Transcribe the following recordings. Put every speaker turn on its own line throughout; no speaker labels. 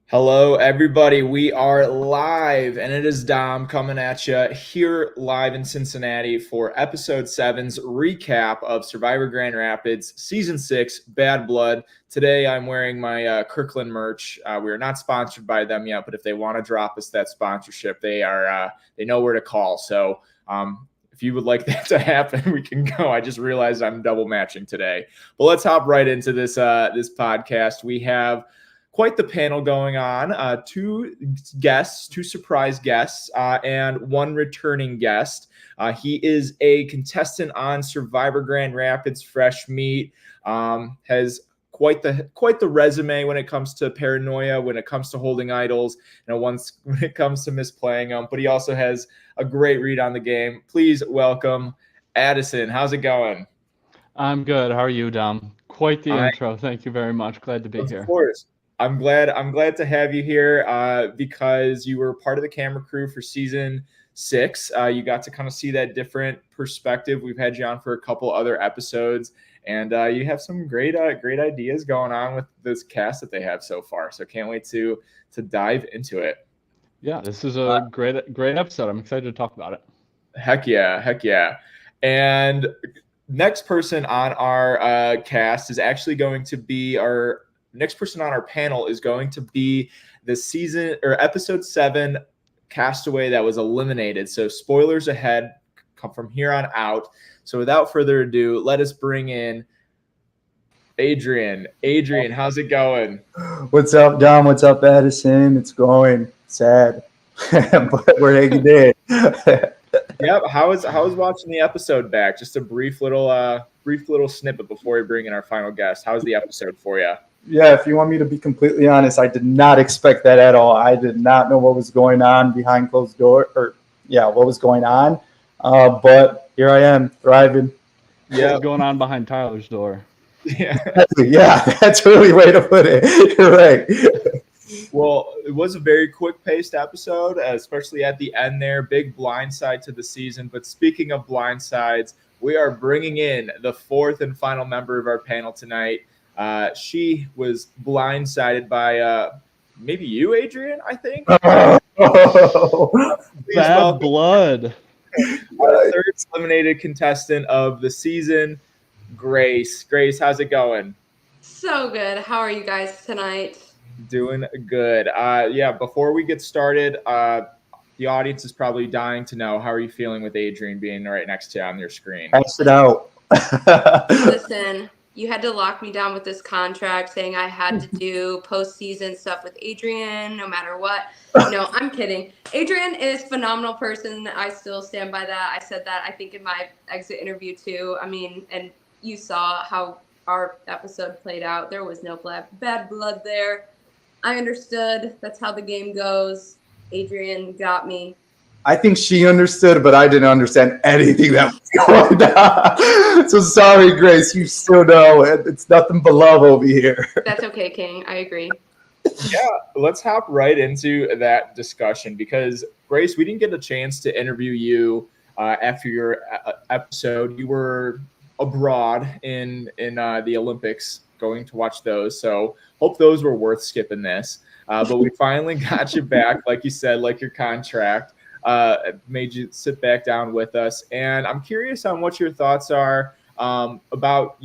Hello, everybody. We are live, and it is Dom coming at you here live in Cincinnati for episode 7's recap of Survivor Grand Rapids, season 6, Bad Blood. Today, I'm wearing my Kirkland merch. We are not sponsored by them yet, but if they want to drop us that sponsorship, they know where to call. So, if you would like that to happen, we can go. I just realized I'm double matching today. But let's hop right into this podcast. We have quite the panel going on. Two surprise guests, and one returning guest. He is a contestant on Survivor Grand Rapids Fresh Meat. Has quite the resume when it comes to paranoia, when it comes to holding idols, when it comes to misplaying them. But he also has a great read on the game. Please welcome Addison. How's it going?
I'm good. How are you, Dom? Quite the intro. Thank you very much. Glad to be here.
Of course. I'm glad to have you here because you were part of the camera crew for season 6. You got to kind of see that different perspective. We've had you on for a couple other episodes, and you have some great ideas going on with this cast that they have so far. So can't wait to dive into it.
Yeah, this is a great episode. I'm excited to talk about it.
Heck yeah. And next person on our cast is actually going to be next person on our panel is going to be the season or episode 7 castaway that was eliminated. So spoilers ahead, come from here on out. So without further ado, let us bring in Adrian. Adrian, how's it going?
What's up, Dom? What's up, Addison? It's going sad, but we're hanging there.
Yep. How was watching the episode back? Just a brief little snippet before we bring in our final guest. How's the episode for you?
Yeah, if you want me to be completely honest, I did not expect that at all. I did not know what was going on behind closed door, what was going on. But here I am, thriving.
Yeah, what's going on behind Tyler's door?
Yeah,
that's really a way to put it. You're right.
Well, it was a very quick-paced episode, especially at the end there. Big blindside to the season. But speaking of blindsides, we are bringing in the 4th and final member of our panel tonight. She was blindsided by maybe you, Adrian, I think.
Bad blood.
Our 3rd eliminated contestant of the season, Grace. Grace, how's it going?
So good. How are you guys tonight?
Doing good. Before we get started, the audience is probably dying to know, how are you feeling with Adrian being right next to you on your screen?
Pass it out.
Listen, you had to lock me down with this contract saying I had to do postseason stuff with Adrian no matter what. No, I'm kidding. Adrian is a phenomenal person. I still stand by that. I said that, I think, in my exit interview too. I mean, and you saw how our episode played out. There was no bad blood there. I understood. That's how the game goes. Adrian got me.
I think she understood, but I didn't understand anything that was going on. So sorry, Grace. You still know it's nothing but love over here.
That's okay, King. I agree.
Yeah, let's hop right into that discussion because, Grace, we didn't get a chance to interview you after your episode. You were abroad in the Olympics, going to watch those. So hope those were worth skipping this. But we finally got you back, like you said, like your contract. Made you sit back down with us. And I'm curious on what your thoughts are about,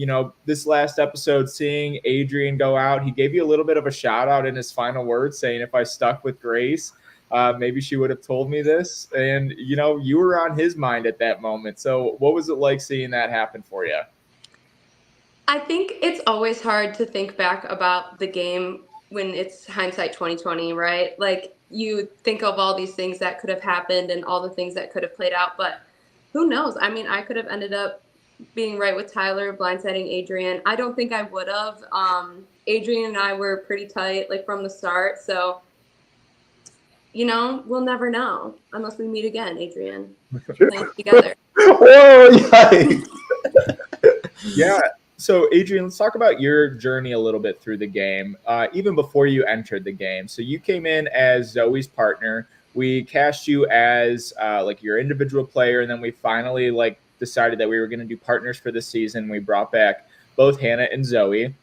this last episode, seeing Adrian go out. He gave you a little bit of a shout out in his final words, saying if I stuck with Grace, maybe she would have told me this. And, you were on his mind at that moment. So what was it like seeing that happen for you?
I think it's always hard to think back about the game when it's hindsight 2020, right? Like, you think of all these things that could have happened and all the things that could have played out, but who knows? I mean, I could have ended up being right with Tyler, blindsiding Adrian. I don't think I would have. Adrian and I were pretty tight, like, from the start. So, we'll never know unless we meet again, Adrian. Together.
Whoa, yikes.
Yeah. So, Adrian, let's talk about your journey a little bit through the game, even before you entered the game. So you came in as Zoe's partner. We cast you as your individual player, and then we finally decided that we were going to do partners for the season. We brought back both Hannah and Zoe.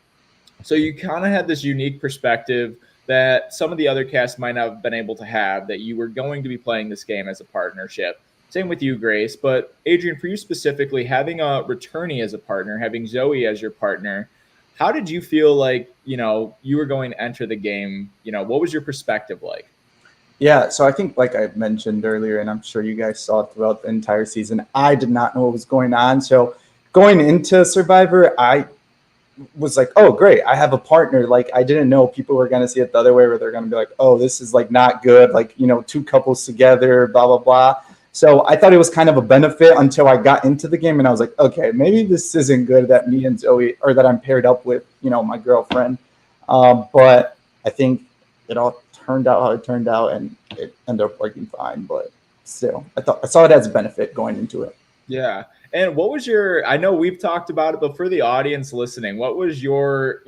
So you kind of had this unique perspective that some of the other casts might not have been able to have, that you were going to be playing this game as a partnership. Same with you, Grace. But Adrian, for you specifically, having a returnee as a partner, having Zoe as your partner, how did you feel like, you were going to enter the game? What was your perspective like?
Yeah, so I think, like I mentioned earlier, and I'm sure you guys saw it throughout the entire season, I did not know what was going on. So going into Survivor, I was like, oh, great, I have a partner. Like, I didn't know people were going to see it the other way, where they're going to be like, oh, this is like not good. Like, two couples together, blah, blah, blah. So I thought it was kind of a benefit until I got into the game, and I was like, okay, maybe this isn't good that me and Zoe, or that I'm paired up with, my girlfriend. But I think it all turned out how it turned out, and it ended up working fine. But still, I saw it as a benefit going into it.
Yeah. And what was I know we've talked about it, but for the audience listening, what was your,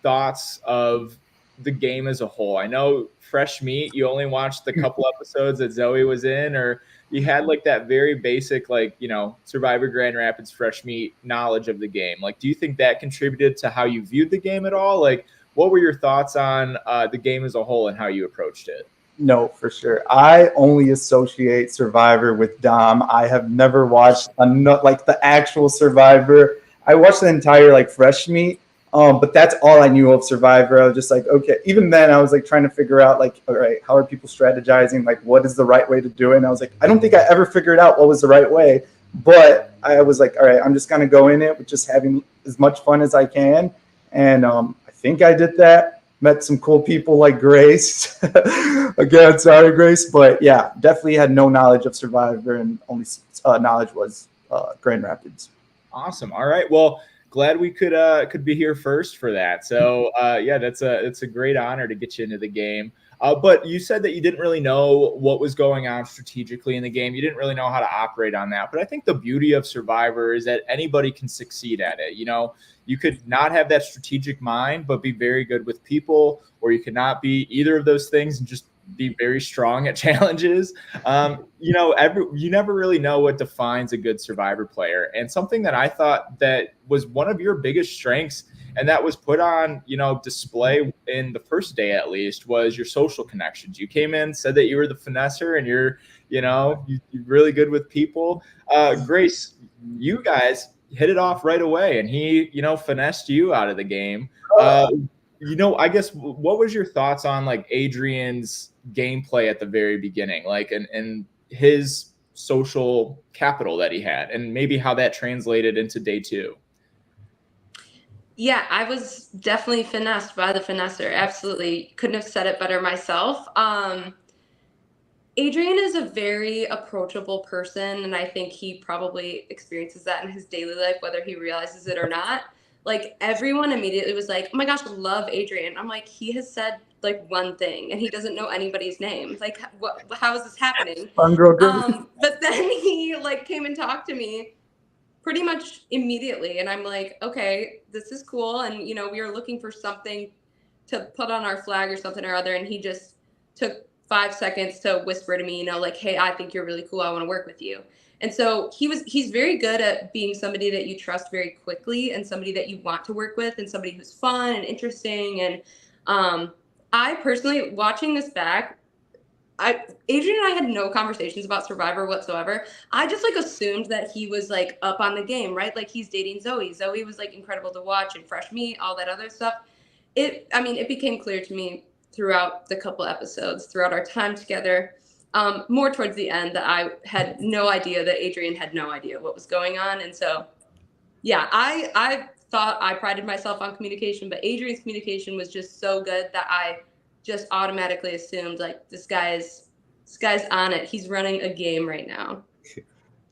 thoughts of the game as a whole? I know fresh meat, you only watched the couple episodes that Zoe was in, or you had like that very basic, like, Survivor Grand Rapids fresh meat knowledge of the game. Like, do you think that contributed to how you viewed the game at all? Like, what were your thoughts on the game as a whole and how you approached it?
No, for sure. I only associate Survivor with Dom. I have never watched like the actual Survivor. I watched the entire like fresh meat, but that's all I knew of Survivor. I was just like, okay. Even then, I was like trying to figure out like, all right, how are people strategizing? Like, what is the right way to do it? And I was like, I don't think I ever figured out what was the right way. But I was like, all right, I'm just gonna go in it with just having as much fun as I can, and I think I did that. Met some cool people like Grace. Again, sorry, Grace. But yeah, definitely had no knowledge of Survivor, and only knowledge was Grand Rapids.
Awesome. All right. Well, glad we could be here first for that. So yeah, it's a great honor to get you into the game. But you said that you didn't really know what was going on strategically in the game. You didn't really know how to operate on that. But I think the beauty of Survivor is that anybody can succeed at it. You could not have that strategic mind, but be very good with people, or you could not be either of those things and just be very strong at challenges. You never really know what defines a good Survivor player. And something that I thought that was one of your biggest strengths, and that was put on, display in the first day at least, was your social connections. You came in, said that you were the finesser, and you're really good with people. Grace, you guys hit it off right away, and he, finessed you out of the game. I guess, what was your thoughts on like Adrian's gameplay at the very beginning, like, and his social capital that he had, and maybe how that translated into day two?
Yeah, I was definitely finessed by the finesser. Absolutely. Couldn't have said it better myself. Adrian is a very approachable person, and I think he probably experiences that in his daily life, whether he realizes it or not. Like, everyone immediately was like, oh my gosh, love Adrian. I'm like, he has said like one thing and he doesn't know anybody's name. Like, how is this happening? But then he like came and talked to me pretty much immediately, and I'm like, okay, this is cool. And we were looking for something to put on our flag or something or other, and he just took 5 seconds to whisper to me, like, hey, I think you're really cool, I want to work with you. And so he's very good at being somebody that you trust very quickly, and somebody that you want to work with, and somebody who's fun and interesting. And I personally, watching this back, Adrian and I had no conversations about Survivor whatsoever. I just like assumed that he was like up on the game, right? Like, he's dating Zoe. Zoe was like incredible to watch, and fresh meat, all that other stuff. It became clear to me throughout the couple episodes, throughout our time together, more towards the end, that I had no idea that Adrian had no idea what was going on. And so, yeah, I thought I prided myself on communication, but Adrian's communication was just so good that I just automatically assumed, like, this guy's on it. He's running a game right now.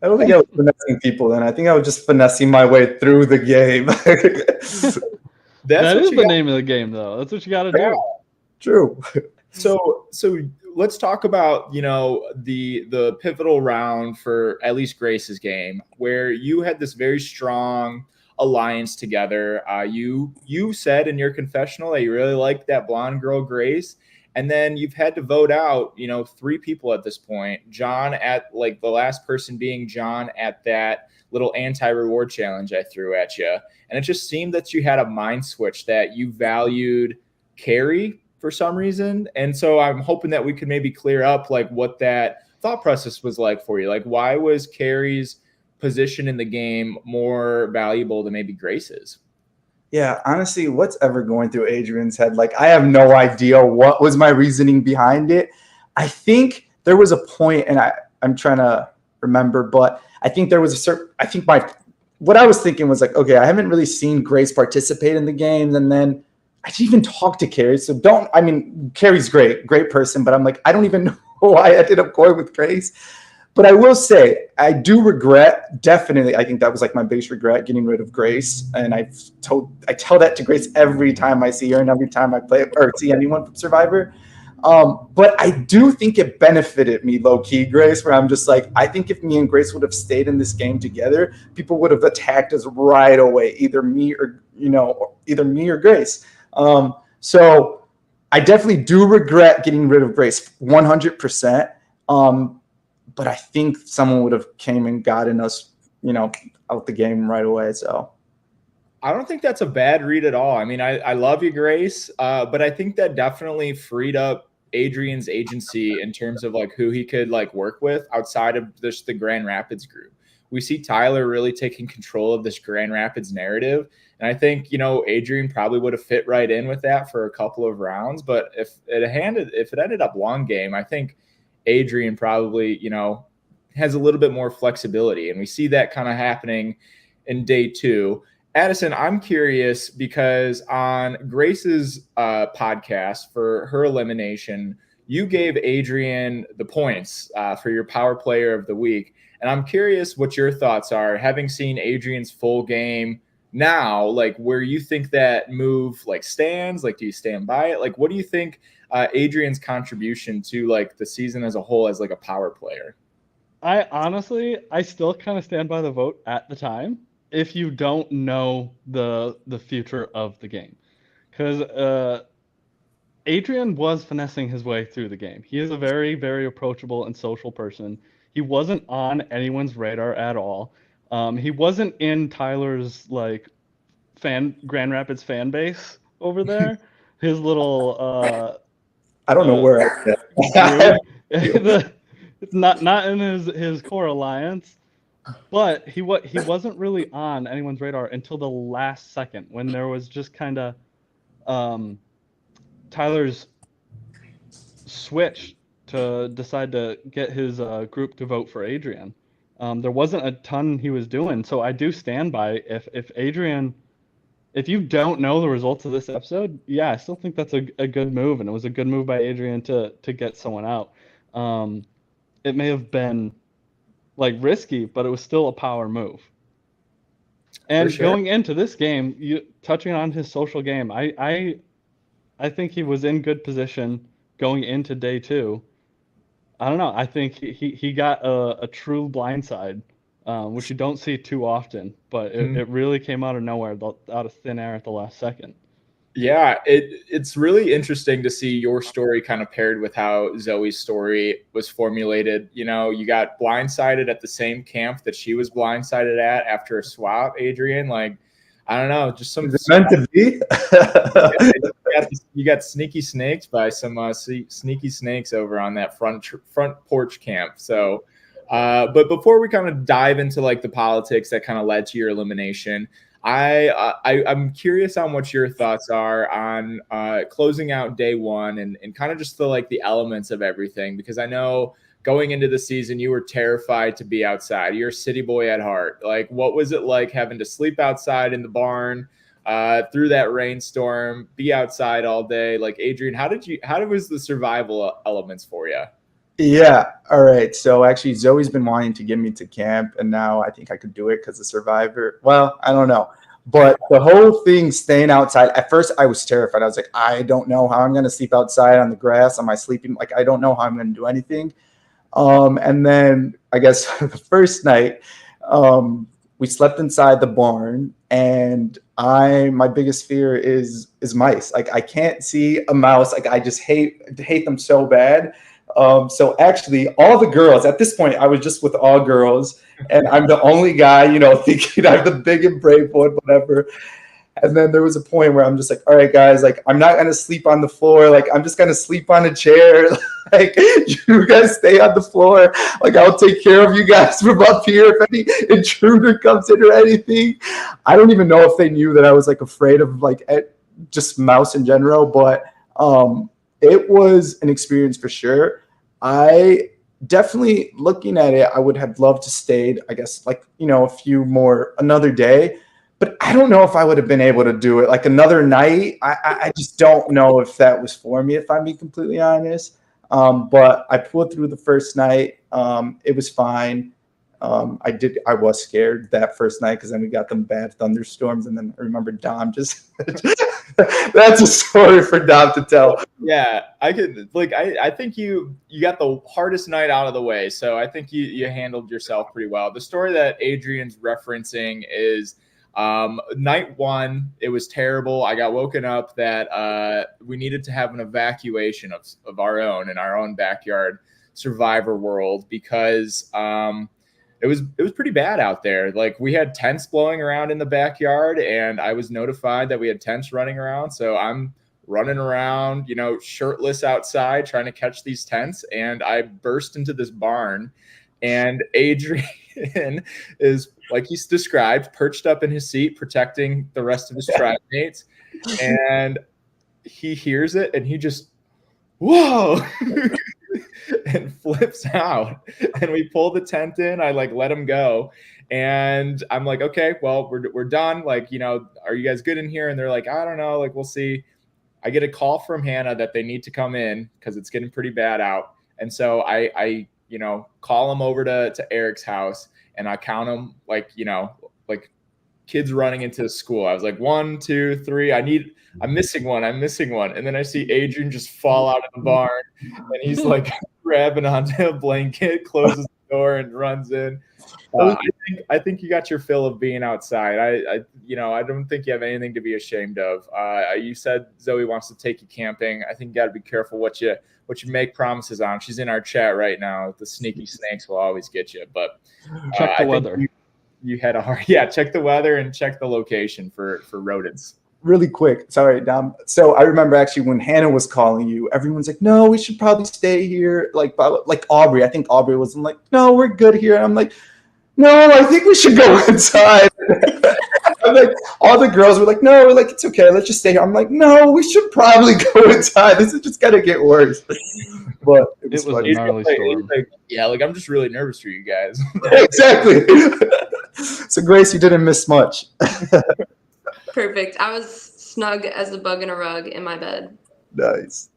I don't think I was finessing people then. I think I was just finessing my way through the game.
That is the name of the game, though. That's what you got to do.
True.
So let's talk about, the pivotal round for at least Grace's game, where you had this very strong alliance together. You said in your confessional that you really liked that blonde girl, Grace. And then you've had to vote out, 3 people at this point. John, at like the last person being John at that little anti-reward challenge I threw at you. And it just seemed that you had a mind switch, that you valued Carrie for some reason. And so I'm hoping that we could maybe clear up like what that thought process was like for you. Like, why was Carrie's position in the game more valuable than maybe Grace's?
Yeah, honestly, what's ever going through Adrian's head? Like, I have no idea what was my reasoning behind it. I think there was a point, and I'm trying to remember, but I think there was what I was thinking was like, okay, I haven't really seen Grace participate in the games, and then I didn't even talk to Carrie. So Carrie's great person, but I'm like, I don't even know why I ended up going with Grace. But I will say, I do regret, definitely, I think that was like my biggest regret, getting rid of Grace. And I tell that to Grace every time I see her and every time I play or see anyone from Survivor. But I do think it benefited me low-key, Grace, where I'm just like, I think if me and Grace would have stayed in this game together, people would have attacked us right away, either me or Grace. So I definitely do regret getting rid of Grace 100%. But I think someone would have came and gotten us, out the game right away. So
I don't think that's a bad read at all. I mean, I love you, Grace, but I think that definitely freed up Adrian's agency in terms of like who he could like work with outside of just the Grand Rapids group. We see Tyler really taking control of this Grand Rapids narrative. And I think, Adrian probably would have fit right in with that for a couple of rounds. But if it ended up long game, I think Adrian probably, has a little bit more flexibility. And we see that kind of happening in day 2. Addison, I'm curious because on Grace's podcast for her elimination, you gave Adrian the points for your power player of the week. And I'm curious what your thoughts are, having seen Adrian's full game now, like where you think that move like stands, like do you stand by it? Like what do you think Adrian's contribution to like the season as a whole as like a power player?
I still kind of stand by the vote at the time if you don't know the future of the game, because Adrian was finessing his way through the game. He is a very, very approachable and social person. He wasn't on anyone's radar at all. He wasn't in Tyler's like Grand Rapids fan base over there. His little
I don't know where
it's not in his core alliance, but he wasn't really on anyone's radar until the last second when there was just kind of Tyler's switch to decide to get his group to vote for Adrian. There wasn't a ton he was doing, so I do stand by if Adrian. If you don't know the results of this episode, yeah, I still think that's a good move, and it was a good move by Adrian to get someone out. It may have been like risky, but it was still a power move. And
sure.
Going into this game, touching on his social game, I think he was in good position going into day 2. I don't know. I think he got a true blindside, which you don't see too often, but it really came out of nowhere, out of thin air at the last second.
Yeah, it's really interesting to see your story kind of paired with how Zoe's story was formulated. You got blindsided at the same camp that she was blindsided at after a swap, Adrian. Like, I don't know, just some.
Is it meant to be?
You got sneaky snakes by some sneaky snakes over on that front porch camp. So, but before we kind of dive into like the politics that kind of led to your elimination, I'm curious on what your thoughts are on closing out day 1 and kind of just the elements of everything, because I know going into the season you were terrified to be outside. You're a city boy at heart. Like, what was it like having to sleep outside in the barn through that rainstorm, be outside all day? Like, Adrian, how was the survival elements for you?
Yeah. All right. So actually, Zoe's been wanting to get me to camp, and now I think I could do it because of Survivor. Well, I don't know. But the whole thing staying outside, at first I was terrified. I was like, I don't know how I'm going to sleep outside on the grass. Am I sleeping? Like, I don't know how I'm going to do anything. And then I guess the first night, we slept inside the barn, and my biggest fear is mice. Like, I can't see a mouse. Like, I just hate them so bad. So actually all the girls at this point, I was just with all girls, and I'm the only guy, thinking I'm the big and brave one, whatever. And then there was a point where I'm just like, all right, guys, like, I'm not going to sleep on the floor. Like, I'm just going to sleep on a chair. Like, you guys stay on the floor. Like, I'll take care of you guys from up here if any intruder comes in or anything. I don't even know if they knew that I was like afraid of like just mouse in general, but it was an experience for sure. I definitely, looking at it, I would have loved to stayed, I guess, like, a few more, another day. But I don't know if I would have been able to do it. Like another night, I just don't know if that was for me, if I'm being completely honest. But I pulled through the first night. It was fine. I was scared that first night because then we got them bad thunderstorms. And then I remember Dom just that's a story for Dom to tell.
Yeah, I think you got the hardest night out of the way. So I think you handled yourself pretty well. The story that Adrian's referencing is night one. It was terrible. I got woken up that we needed to have an evacuation of our own in our own backyard survivor world because it was pretty bad out there. Like we had tents blowing around in the backyard and I was notified that we had tents running around. So I'm running around, shirtless outside trying to catch these tents. And I burst into this barn and Adrian is, like he's described, perched up in his seat, protecting the rest of his tribe mates. And he hears it and he just, whoa, and flips out. And we pull the tent in. I let him go. And I'm like, okay, well, we're done. Like, are you guys good in here? And they're like, I don't know. Like, we'll see. I get a call from Hannah that they need to come in because it's getting pretty bad out. And so I call them over to Eric's house and I count them like kids running into school. I was like, 1, 2, 3. I'm missing one. And then I see Adrian just fall out of the barn and he's like grabbing onto a blanket, closes the door and runs in. I think you got your fill of being outside. I don't think you have anything to be ashamed of. You said Zoe wants to take you camping. I think you got to be careful what you make promises on. She's in our chat right now. The sneaky snakes will always get you. But
check the weather.
You had check the weather and check the location for rodents.
Really quick, sorry, Dom. So I remember actually when Hannah was calling you, everyone's like, "No, we should probably stay here." Like Aubrey, I think Aubrey was like, "No, we're good here." And I'm like, "No, I think we should go inside." I'm like, all the girls were like, "No, it's okay, let's just stay here." I'm like, "No, we should probably go inside. This is just gonna get worse." But it was
a gnarly storm.
I'm just really nervous for you guys.
Exactly. So Grace, you didn't miss much.
Perfect. I was snug as a bug in a rug in my bed.
Nice.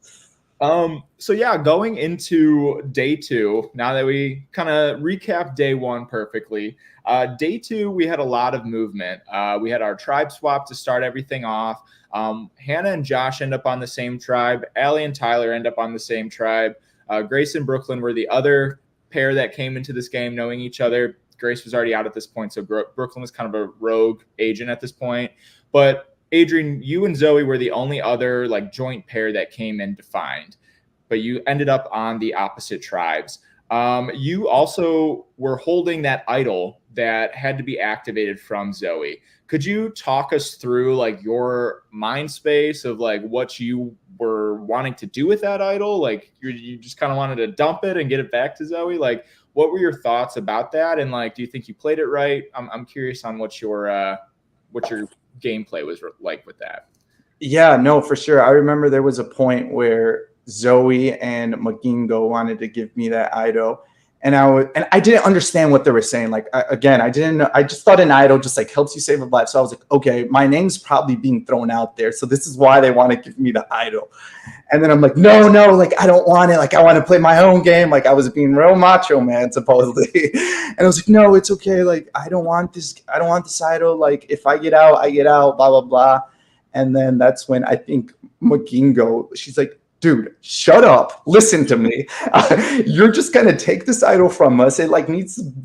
So yeah, going into day 2, now that we kind of recap day 1 perfectly, day 2, we had a lot of movement. We had our tribe swap to start everything off. Hannah and Josh end up on the same tribe. Allie and Tyler end up on the same tribe. Grace and Brooklyn were the other pair that came into this game knowing each other. Grace was already out at this point, so Brooklyn was kind of a rogue agent at this point. But Adrian, you and Zoe were the only other joint pair that came in defined, but you ended up on the opposite tribes. You also were holding that idol that had to be activated from Zoe. Could you talk us through your mind space of what you were wanting to do with that idol? You just kind of wanted to dump it and get it back to Zoe? What were your thoughts about that? And do you think you played it right? I'm curious on what your gameplay was like with that.
Yeah, no, for sure. I remember there was a point where Zoe and Magingo wanted to give me that idol, and I didn't understand what they were saying. I just thought an idol just helps you save a life. So I was like, okay, my name's probably being thrown out there, so this is why they want to give me the idol. And then I'm like, no, I don't want it. I want to play my own game. I was being real macho man, supposedly. And I was like, no, it's okay. I don't want this idol. If I get out, I get out, blah, blah, blah. And then that's when I think Magingo, she's like, dude, shut up. Listen to me. You're just going to take this idol from us. It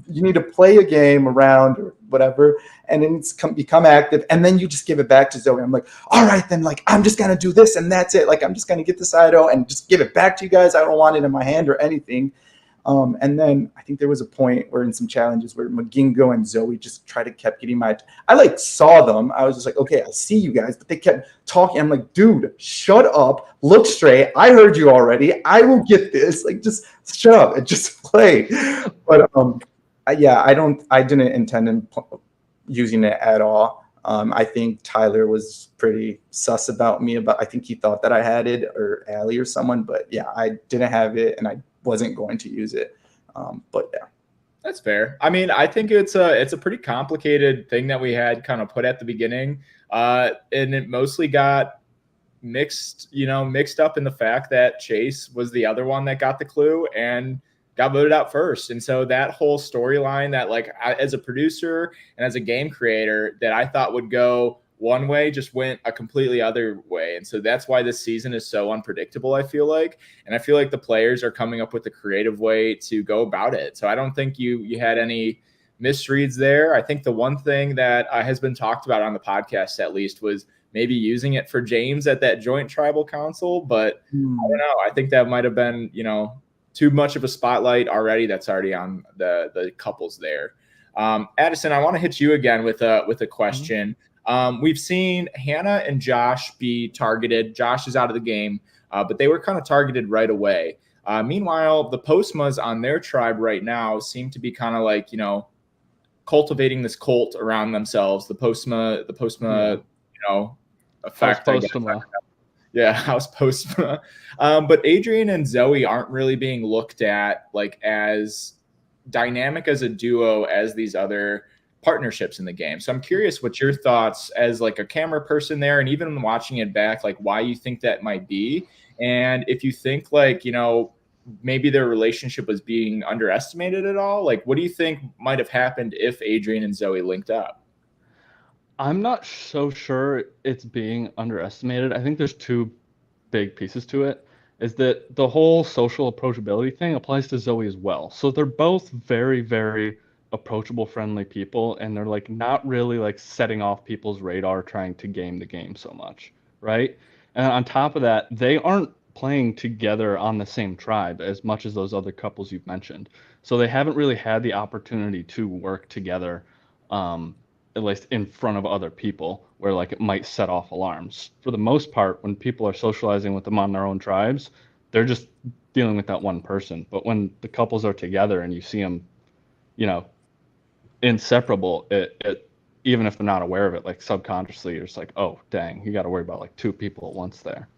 you need to play a game around or whatever, and then it's become active, and then you just give it back to Zoe. I'm like, all right, then I'm just going to do this, and that's it. I'm just going to get this idol and just give it back to you guys. I don't want it in my hand or anything. And then I think there was a point where in some challenges where Magingo and Zoe just kept getting I like saw them. I was just like, okay, I see you guys, but they kept talking. I'm like, dude, shut up, look straight. I heard you already. I will get this. Like, just shut up and just play. But yeah, I didn't intend on using it at all. I think Tyler was pretty sus about me. I think he thought that I had it, or Allie or someone. But yeah, I didn't have it, and I wasn't going to use it. But yeah,
that's fair. I mean, I think it's a pretty complicated thing that we had kind of put at the beginning, and it mostly got mixed up in the fact that Chase was the other one that got the clue and got voted out first. And so that whole storyline that, like, as a producer and as a game creator, that I thought would go one way just went a completely other way. And so that's why this season is so unpredictable, I feel like. And I feel like the players are coming up with a creative way to go about it. So I don't think you had any misreads there. I think the one thing that has been talked about on the podcast, at least, was maybe using it for James at that joint tribal council. But I don't know. I think that might have been, too much of a spotlight already. That's already on the couples there. Addison, I want to hit you again with a question. We've seen Hannah and Josh be targeted. Josh is out of the game, but they were kind of targeted right away. Meanwhile, the Postmas on their tribe right now seem to be kind of like, cultivating this cult around themselves. The Postma, effect. Yeah, House Postma. But Adrian and Zoe aren't really being looked at like as dynamic as a duo as these other partnerships in the game. So I'm curious what your thoughts as like a camera person there, and even watching it back, like why you think that might be. And if you think like, maybe their relationship was being underestimated at all, like what do you think might have happened if Adrian and Zoe linked up?
I'm not so sure it's being underestimated. I think there's two big pieces to it. Is that the whole social approachability thing applies to Zoe as well. So they're both very, very approachable, friendly people, and they're like not really like setting off people's radar trying to game the game so much, right? And on top of that, they aren't playing together on the same tribe as much as those other couples you've mentioned. So they haven't really had the opportunity to work together, at least in front of other people, where like it might set off alarms. For the most part, when people are socializing with them on their own tribes, they're just dealing with that one person. But when the couples are together and you see them, inseparable, it even if they're not aware of it, like subconsciously, you're just like, oh, dang, you got to worry about like two people at once there.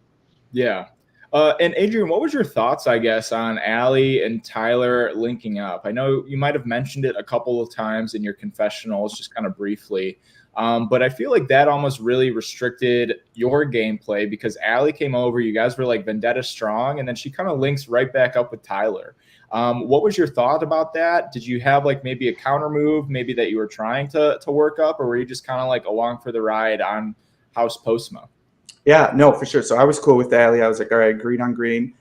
Yeah. And Adrian, what was your thoughts, I guess, on Allie and Tyler linking up? I know you might have mentioned it a couple of times in your confessionals, just kind of briefly. But I feel like that almost really restricted your gameplay because Allie came over, you guys were like vendetta strong, and then she kind of links right back up with Tyler. What was your thought about that? Did you have like maybe a counter move, maybe that you were trying to work up, or were you just kind of like along for the ride on House Postma?
Yeah, no, for sure. So I was cool with Allie. I was like, all right, green on green.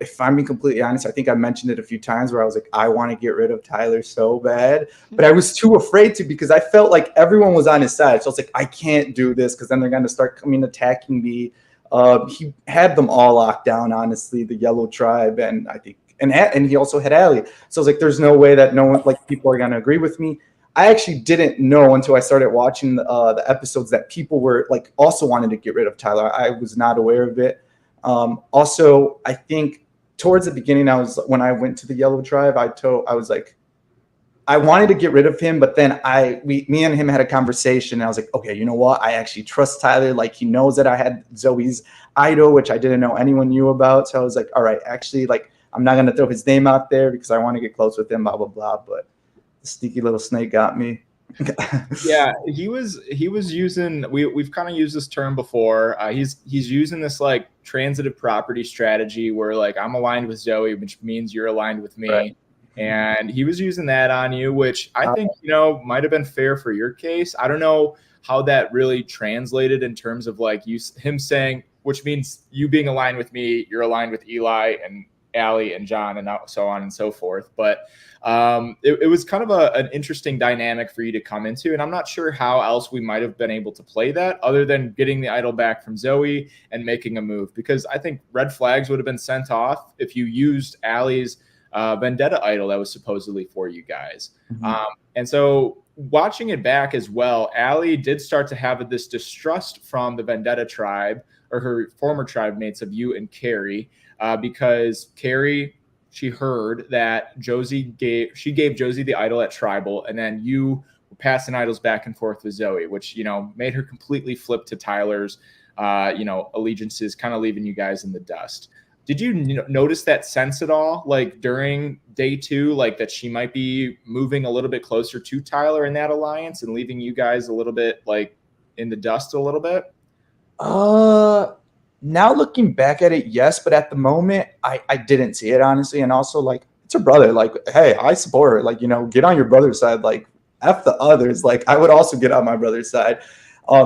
If I'm being completely honest, I think I mentioned it a few times where I was like, I want to get rid of Tyler so bad, but I was too afraid to because I felt like everyone was on his side. So I was like, I can't do this because then they're going to start coming attacking me. He had them all locked down, honestly, the Yellow Tribe, and I think, and he also had Allie. So I was like, there's no way that no one, like, people are going to agree with me. I actually didn't know until I started watching the episodes that people were like also wanted to get rid of Tyler. I was not aware of it. Also, I think towards the beginning, when I went to the Yellow Tribe, I was like, I wanted to get rid of him, but then me and him had a conversation, and I was like, okay, you know what? I actually trust Tyler. Like, he knows that I had Zoe's idol, which I didn't know anyone knew about. So I was like, all right, actually, like, I'm not gonna throw his name out there because I want to get close with him, blah blah blah. But the sneaky little snake got me.
Yeah, he was using, we've kind of used this term before. He's using this like transitive property strategy where like I'm aligned with Zoe, which means you're aligned with me. Right. And he was using that on you, which I think, might have been fair for your case. I don't know how that really translated in terms of like him saying, which means you being aligned with me, you're aligned with Eli and Allie and John and so on and so forth. But it was kind of an interesting dynamic for you to come into. And I'm not sure how else we might have been able to play that other than getting the idol back from Zoe and making a move, because I think red flags would have been sent off if you used Allie's vendetta idol that was supposedly for you guys.
Mhm.
And so watching it back as well, Allie did start to have this distrust from the vendetta tribe, or her former tribe mates, of you and Carrie, because Carrie, she heard that she gave Josie the idol at tribal, and then you were passing idols back and forth with Zoe, which, made her completely flip to Tyler's, allegiances, kind of leaving you guys in the dust. Did you notice that sense at all, like during day 2, like that she might be moving a little bit closer to Tyler in that alliance and leaving you guys a little bit like in the dust a little bit?
Now looking back at it, yes, but at the moment, I didn't see it, honestly. And also, like, it's her brother. Like, hey, I support her. Like, get on your brother's side. Like, F the others. Like, I would also get on my brother's side.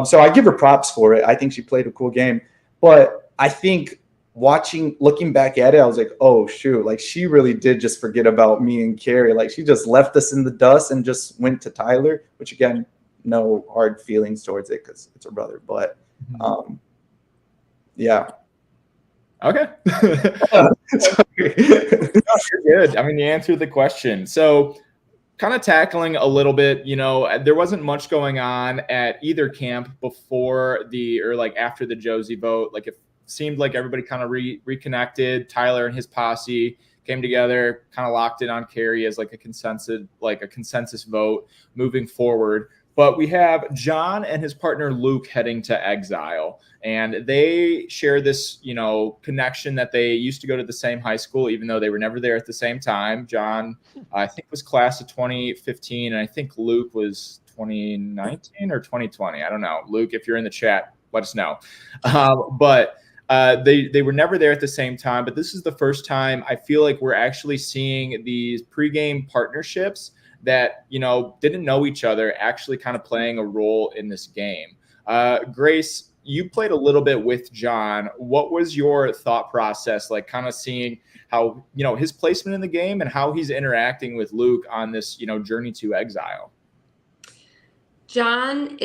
So I give her props for it. I think she played a cool game. But I think looking back at it, I was like, oh, shoot. Like, she really did just forget about me and Carrie. Like, she just left us in the dust and just went to Tyler, which, again, no hard feelings towards it because it's her brother. But, yeah.
Okay. You're good. I mean, you answered the question. So kind of tackling a little bit, there wasn't much going on at either camp before after the Josie vote. Like, it seemed like everybody kind of reconnected. Tyler and his posse came together, kind of locked in on Carrie as like a consensus vote moving forward. But we have John and his partner Luke heading to exile, and they share this, connection that they used to go to the same high school, even though they were never there at the same time. John, I think, was class of 2015, and I think Luke was 2019 or 2020. I don't know. Luke, if you're in the chat, let us know. But they were never there at the same time. But this is the first time I feel like we're actually seeing these pregame partnerships that, didn't know each other actually kind of playing a role in this game. Grace, you played a little bit with John. What was your thought process, like kind of seeing how, his placement in the game and how he's interacting with Luke on this, journey to exile?
John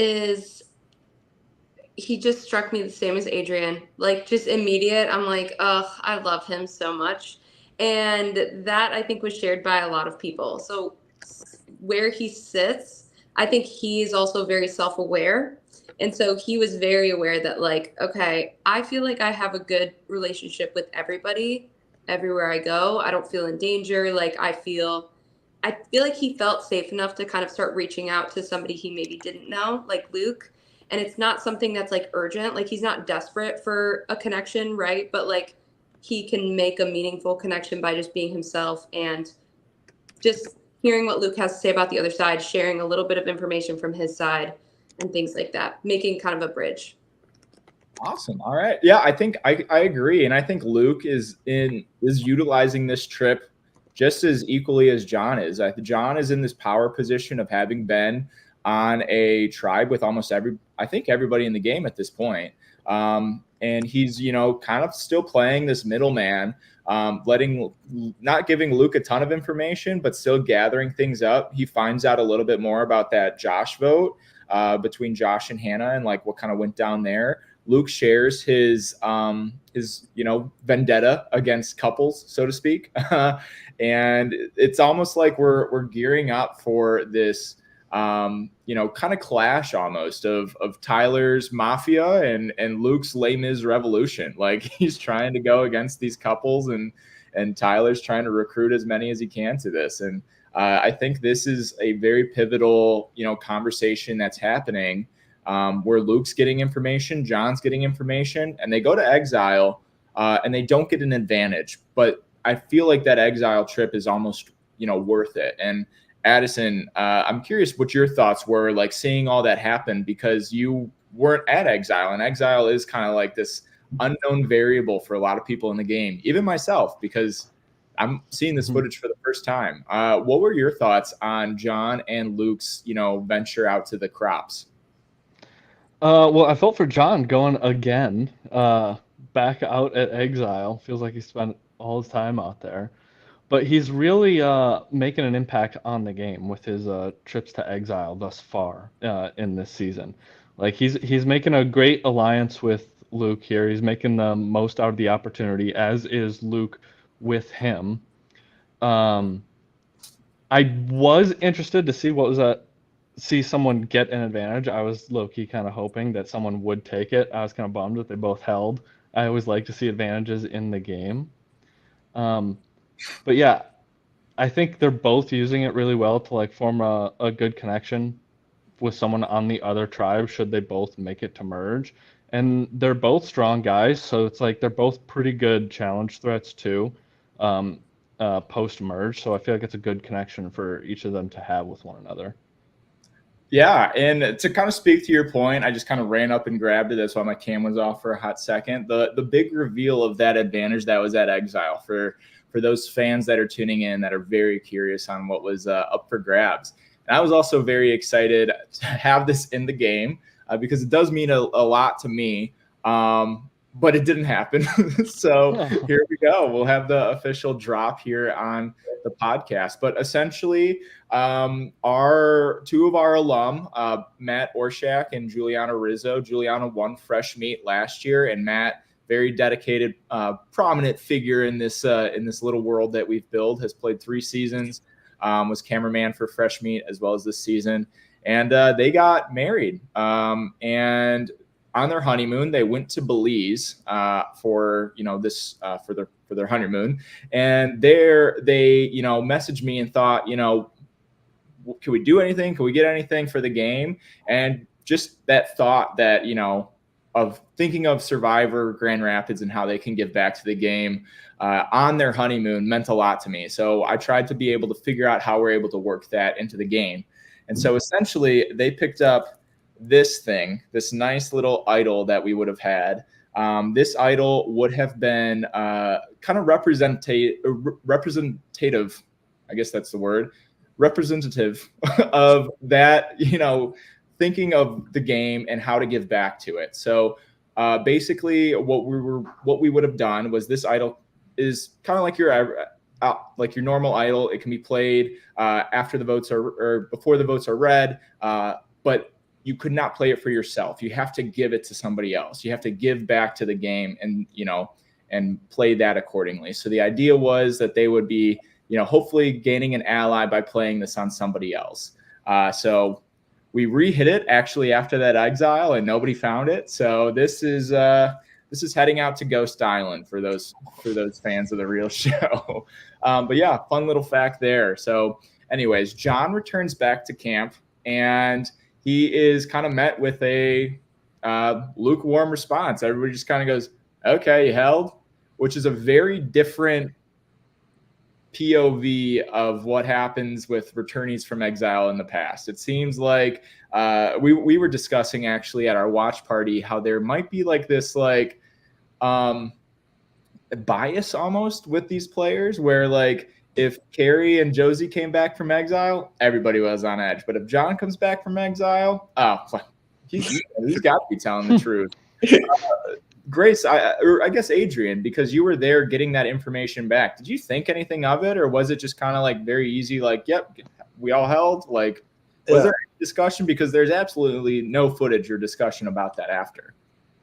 he just struck me the same as Adrian, like just immediate. I'm like, oh, I love him so much. And that I think was shared by a lot of people. So where he sits, I think he's also very self-aware. And so he was very aware that, like, okay, I feel like I have a good relationship with everybody everywhere I go. I don't feel in danger. Like, I feel like he felt safe enough to kind of start reaching out to somebody he maybe didn't know, like Luke. And it's not something that's like urgent. Like, he's not desperate for a connection, right? But like, he can make a meaningful connection by just being himself and just hearing what Luke has to say about the other side, sharing a little bit of information from his side and things like that, making kind of a bridge.
Awesome. All right. Yeah, I think I agree. And I think Luke is utilizing this trip just as equally as John is. John is in this power position of having been on a tribe with almost everybody in the game at this point. And he's, kind of still playing this middleman, not giving Luke a ton of information, but still gathering things up. He finds out a little bit more about that Josh vote between Josh and Hannah and like what kind of went down there. Luke shares his vendetta against couples, so to speak. And it's almost like we're gearing up for this, kind of clash almost of Tyler's mafia and Luke's Les Mis revolution. Like, he's trying to go against these couples and Tyler's trying to recruit as many as he can to this. And I think this is a very pivotal, conversation that's happening, where Luke's getting information, John's getting information, and they go to exile, and they don't get an advantage. But I feel like that exile trip is almost, worth it. And Addison, I'm curious what your thoughts were, like seeing all that happen, because you weren't at exile, and exile is kind of like this unknown variable for a lot of people in the game, even myself, because I'm seeing this footage for the first time. What were your thoughts on John and Luke's, venture out to the crops?
Well, I felt for John going again, back out at exile. Feels like he spent all his time out there. But he's really making an impact on the game with his trips to exile thus far in this season. Like, he's making a great alliance with Luke here. He's making the most out of the opportunity, as is Luke with him. I was interested to see someone get an advantage. I was low-key kind of hoping that someone would take it. I was kind of bummed that they both held. I always like to see advantages in the game. But yeah, I think they're both using it really well to like form a good connection with someone on the other tribe should they both make it to merge. And they're both strong guys, so it's like they're both pretty good challenge threats too, post merge. So I feel like it's a good connection for each of them to have with one another.
Yeah, and to kind of speak to your point, I just kind of ran up and grabbed it. That's why my cam was off for a hot second. The big reveal of that advantage that was at Exile for those fans that are tuning in that are very curious on what was up for grabs. And I was also very excited to have this in the game because it does mean a lot to me. But it didn't happen. So here we go. We'll have the official drop here on the podcast. But essentially, our two of our alum, Matt Orshak and Juliana Rizzo. Juliana won Fresh Meat last year, and Matt, very dedicated, prominent figure in this little world that we've built, has played 3 seasons, was cameraman for Fresh Meat as well as this season, and they got married. And on their honeymoon, they went to Belize for their honeymoon, and there they messaged me and thought, can we do anything? Can we get anything for the game? And just that thought that of thinking of Survivor Grand Rapids and how they can give back to the game on their honeymoon meant a lot to me. So I tried to be able to figure out how we're able to work that into the game, and so essentially they picked up this nice little idol that we would have had. This idol would have been kind of representative, I guess that's the word, representative of that, thinking of the game and how to give back to it. So basically what we would have done was, this idol is kind of like your normal idol. It can be played after the votes or before the votes are read, but you could not play it for yourself. You have to give it to somebody else. You have to give back to the game and play that accordingly. So the idea was that they would be, hopefully gaining an ally by playing this on somebody else. So we re-hit it actually after that Exile, and nobody found it. So this is heading out to Ghost Island for those fans of the real show. But yeah, fun little fact there. So anyways, John returns back to camp, and he is kind of met with a lukewarm response. Everybody just kind of goes, okay, you held, which is a very different POV of what happens with returnees from Exile in the past. It seems like we were discussing actually at our watch party how there might be like this bias almost with these players, where like if Carrie and Josie came back from Exile, everybody was on edge. But if John comes back from Exile, he's got to be telling the truth. Grace, I guess Adrian, because you were there getting that information back, did you think anything of it, or was it just kind of like very easy, like, yep, we all held? Like, was there any discussion? Because there's absolutely no footage or discussion about that after.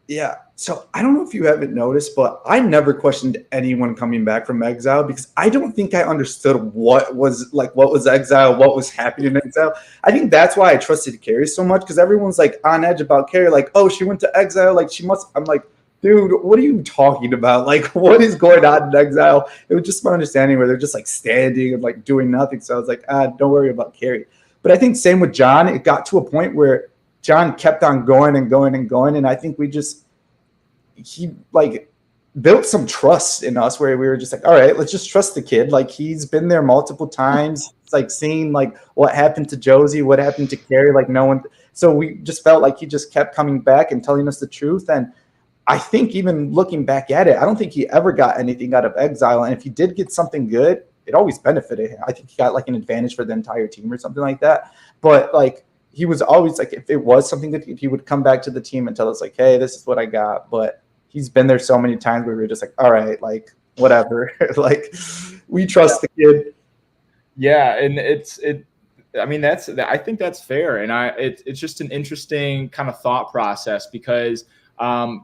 Yeah. So I don't know if you haven't noticed, but I never questioned anyone coming back from Exile, because I don't think I understood what was Exile, what was happening in Exile. I think that's why I trusted Carrie so much, because everyone's like on edge about Carrie, like, oh, she went to Exile, like she must. I'm like, dude, what are you talking about? Like, what is going on in Exile? It was just my understanding where they're just like standing and like doing nothing. So I was like, don't worry about Carrie. But I think same with John. It got to a point where John kept on going and going and going. And I think he like built some trust in us, where we were just like, all right, let's just trust the kid. Like, he's been there multiple times. It's like seeing like what happened to Josie, what happened to Carrie, like no one. So we just felt like he just kept coming back and telling us the truth. And I think even looking back at it, I don't think he ever got anything out of Exile. And if he did get something good, it always benefited him. I think he got like an advantage for the entire team or something like that. But like, he was always like, if it was something that he would come back to the team and tell us like, hey, this is what I got. But he's been there so many times where we were just like, all right, like whatever. Like, we trust the kid.
Yeah. And I think that's fair. And it's just an interesting kind of thought process, because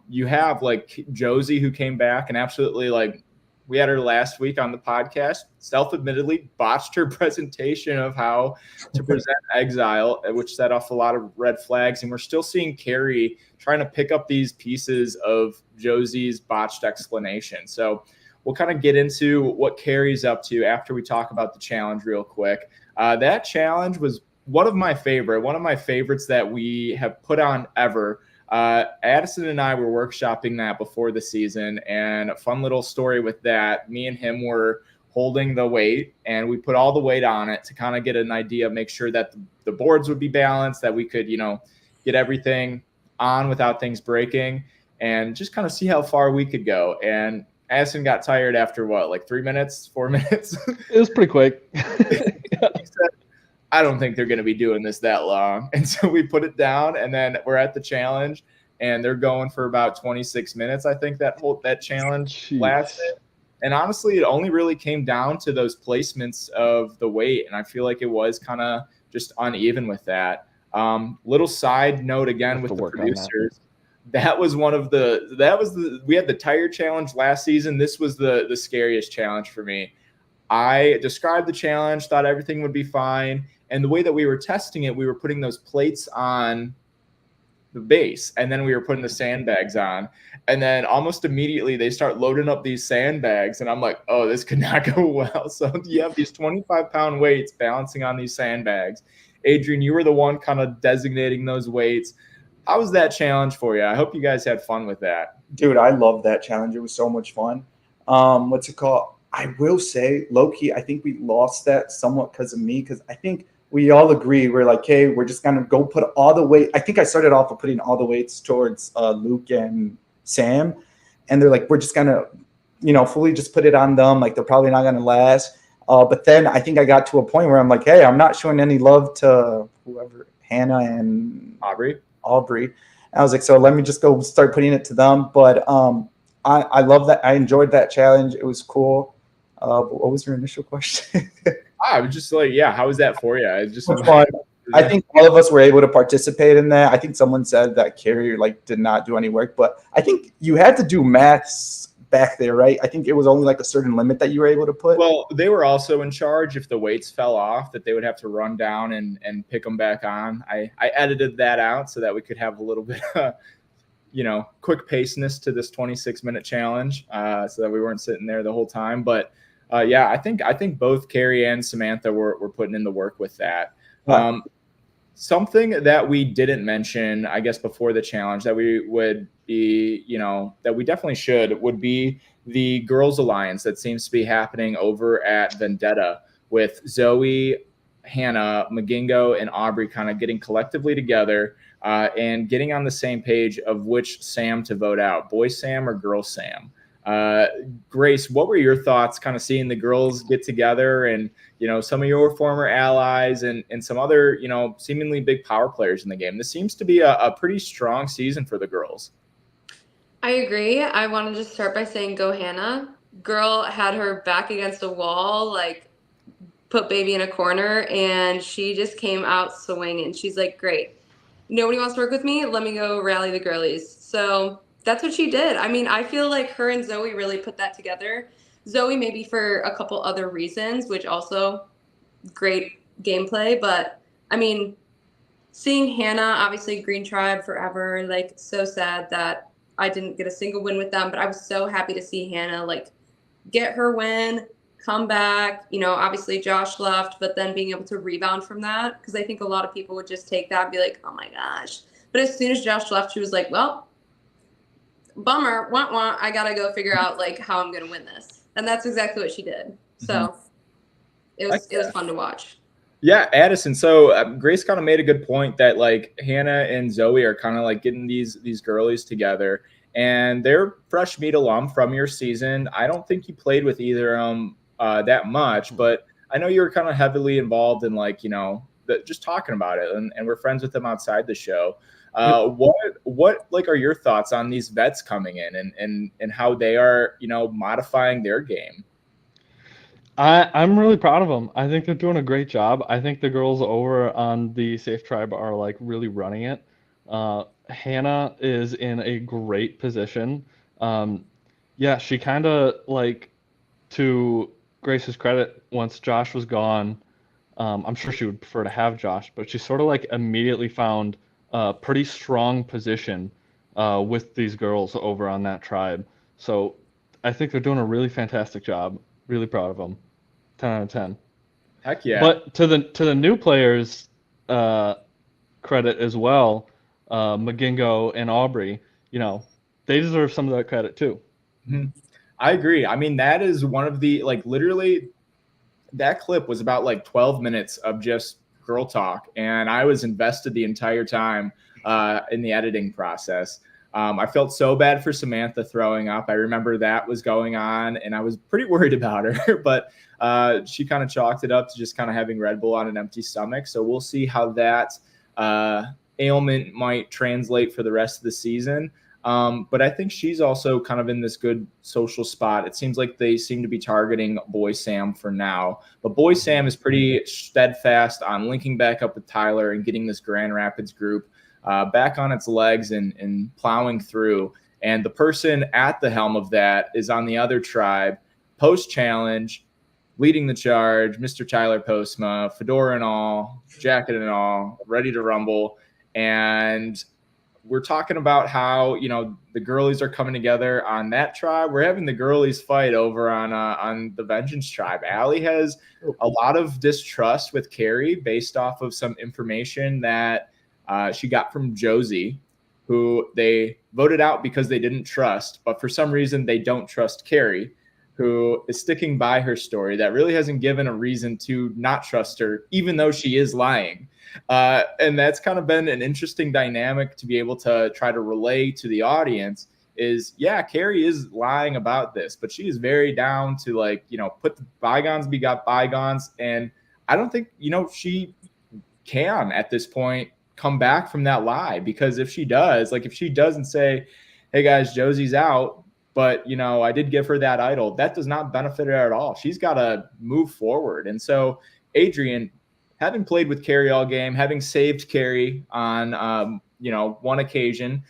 you have like Josie, who came back and absolutely like we had her last week on the podcast, self-admittedly botched her presentation of how to present exile, which set off a lot of red flags. And we're still seeing Carrie trying to pick up these pieces of Josie's botched explanation. So we'll kind of get into what Carrie's up to after we talk about the challenge real quick. That challenge was one of my favorites that we have put on ever. Addison and I were workshopping that before the season, and a fun little story with that. Me and him were holding the weight, and we put all the weight on it to kind of get an idea, make sure that the boards would be balanced, that we could, get everything on without things breaking, and just kind of see how far we could go. And Addison got tired after like 3 minutes, 4 minutes?
It was pretty quick.
He said, I don't think they're going to be doing this that long. And so we put it down, and then we're at the challenge, and they're going for about 26 minutes. I think that challenge lasted. And honestly, it only really came down to those placements of the weight. And I feel like it was kind of just uneven with that. Little side note again with the producers. That was we had the tire challenge last season. This was the scariest challenge for me. I described the challenge, thought everything would be fine. And the way that we were testing it, we were putting those plates on the base, and then we were putting the sandbags on. And then almost immediately they start loading up these sandbags, and I'm like, oh, this could not go well. So you have these 25-pound weights balancing on these sandbags. Adrian, you were the one kind of designating those weights. How was that challenge for you? I hope you guys had fun with that.
Dude, I love that challenge. It was so much fun. What's it called? I will say, low-key, I think we lost that somewhat because of me, because I think we all agree. We're like, hey, we're just going to go put all the weight. I think I started off with putting all the weights towards Luke and Sam. And they're like, we're just going to, fully just put it on them. Like, they're probably not going to last. But then I think I got to a point where I'm like, hey, I'm not showing any love to whoever, Hannah and Aubrey. And I was like, so let me just go start putting it to them. But I love that. I enjoyed that challenge. It was cool. What was your initial question?
I was just like, yeah, how was that for you? It just
fun. I think all of us were able to participate in that. I think someone said that Carrie did not do any work, but I think you had to do maths back there, right? I think it was only a certain limit that you were able to put.
Well, they were also in charge if the weights fell off, that they would have to run down and pick them back on. I edited that out so that we could have a little bit of, quick paceness to this 26-minute challenge, so that we weren't sitting there the whole time. But yeah, I think both Carrie and Samantha were putting in the work with that. Something that we didn't mention, I guess, before the challenge that we would be, that we definitely should, would be the Girls Alliance that seems to be happening over at Vendetta with Zoe, Hannah, McGingo, and Aubrey kind of getting collectively together and getting on the same page of which Sam to vote out, boy Sam or girl Sam. Grace, what were your thoughts kind of seeing the girls get together and, some of your former allies and some other, seemingly big power players in the game? This seems to be a pretty strong season for the girls.
I agree. I wanted to start by saying go Hannah. Girl had her back against a wall, put baby in a corner, and she just came out swinging. She's like, great. Nobody wants to work with me. Let me go rally the girlies. So that's what she did. I mean, I feel like her and Zoe really put that together. Zoe maybe for a couple other reasons, which also great gameplay. But, I mean, seeing Hannah, obviously Green Tribe forever, so sad that I didn't get a single win with them. But I was so happy to see Hannah, get her win, come back. Obviously Josh left, but then being able to rebound from that. Because I think a lot of people would just take that and be like, oh, my gosh. But as soon as Josh left, she was like, well, bummer, wah, I gotta go figure out how I'm gonna win this, and that's exactly what she did. So it was fun to watch.
Yeah, Addison. So Grace kind of made a good point that Hannah and Zoe are kind of getting these girlies together, and they're fresh meat alum from your season. I don't think you played with either of them that much, but I know you were kind of heavily involved in just talking about it, and we're friends with them outside the show. What are your thoughts on these vets coming in and how they are, modifying their game?
I'm really proud of them. I think they're doing a great job. I think the girls over on the Safe Tribe are really running it. Hannah is in a great position. Yeah, she kind of to Grace's credit, once Josh was gone, I'm sure she would prefer to have Josh, but she sort of like immediately found a pretty strong position with these girls over on that tribe. So I think they're doing a really fantastic job. Really proud of them. 10 out of 10.
Heck yeah.
But to the new players, credit as well, McGingo and Aubrey, they deserve some of that credit too.
I agree. I mean, that is one of the, like, literally that clip was about like 12 minutes of just girl talk, and I was invested the entire time in the editing process. I felt so bad for Samantha throwing up. I remember that was going on, and I was pretty worried about her, but she kind of chalked it up to just kind of having Red Bull on an empty stomach. So we'll see how that ailment might translate for the rest of the season. But I think she's also kind of in this good social spot. It seems like they seem to be targeting Boy Sam for now. But Boy Sam is pretty steadfast on linking back up with Tyler and getting this Grand Rapids group back on its legs and plowing through. And the person at the helm of that is on the other tribe, post-challenge, leading the charge, Mr. Tyler Postma, fedora and all, jacket and all, ready to rumble. And we're talking about how, the girlies are coming together on that tribe. We're having the girlies fight over on the Vengeance tribe. Allie has a lot of distrust with Carrie based off of some information that she got from Josie, who they voted out because they didn't trust. But for some reason, they don't trust Carrie, who is sticking by her story that really hasn't given a reason to not trust her, even though she is lying. And that's kind of been an interesting dynamic to be able to try to relay to the audience is, yeah, Carrie is lying about this, but she is very down to put the bygones be got bygones. And I don't think, she can at this point come back from that lie, because if she doesn't say, hey guys, Josie's out, but, I did give her that idol, that does not benefit her at all. She's got to move forward. And so Adrian, having played with Carrie all game, having saved Carrie on, one occasion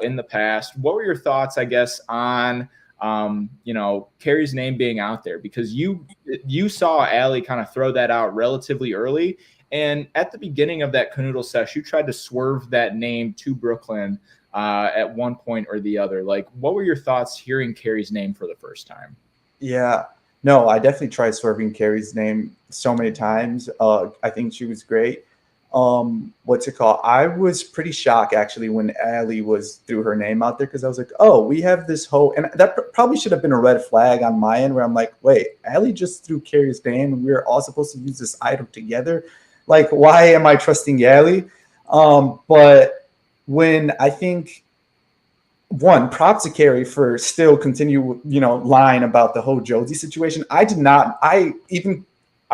in the past, what were your thoughts, I guess, on, Carrie's name being out there? Because you saw Allie kind of throw that out relatively early. And at the beginning of that canoodle sesh, you tried to swerve that name to Brooklyn at one point or the other. Like, what were your thoughts hearing Carrie's name for the first time?
Yeah. No, I definitely tried swerving Carrie's name so many times. I think she was great. What's it called? I was pretty shocked actually when Allie threw her name out there, because I was like, oh, we have this whole, and that probably should have been a red flag on my end, where I'm like, wait, Allie just threw Carrie's name and we were all supposed to use this item together. Like, why am I trusting Allie? But when I think, one, props to Carrie for still continue, lying about the whole Josie situation. I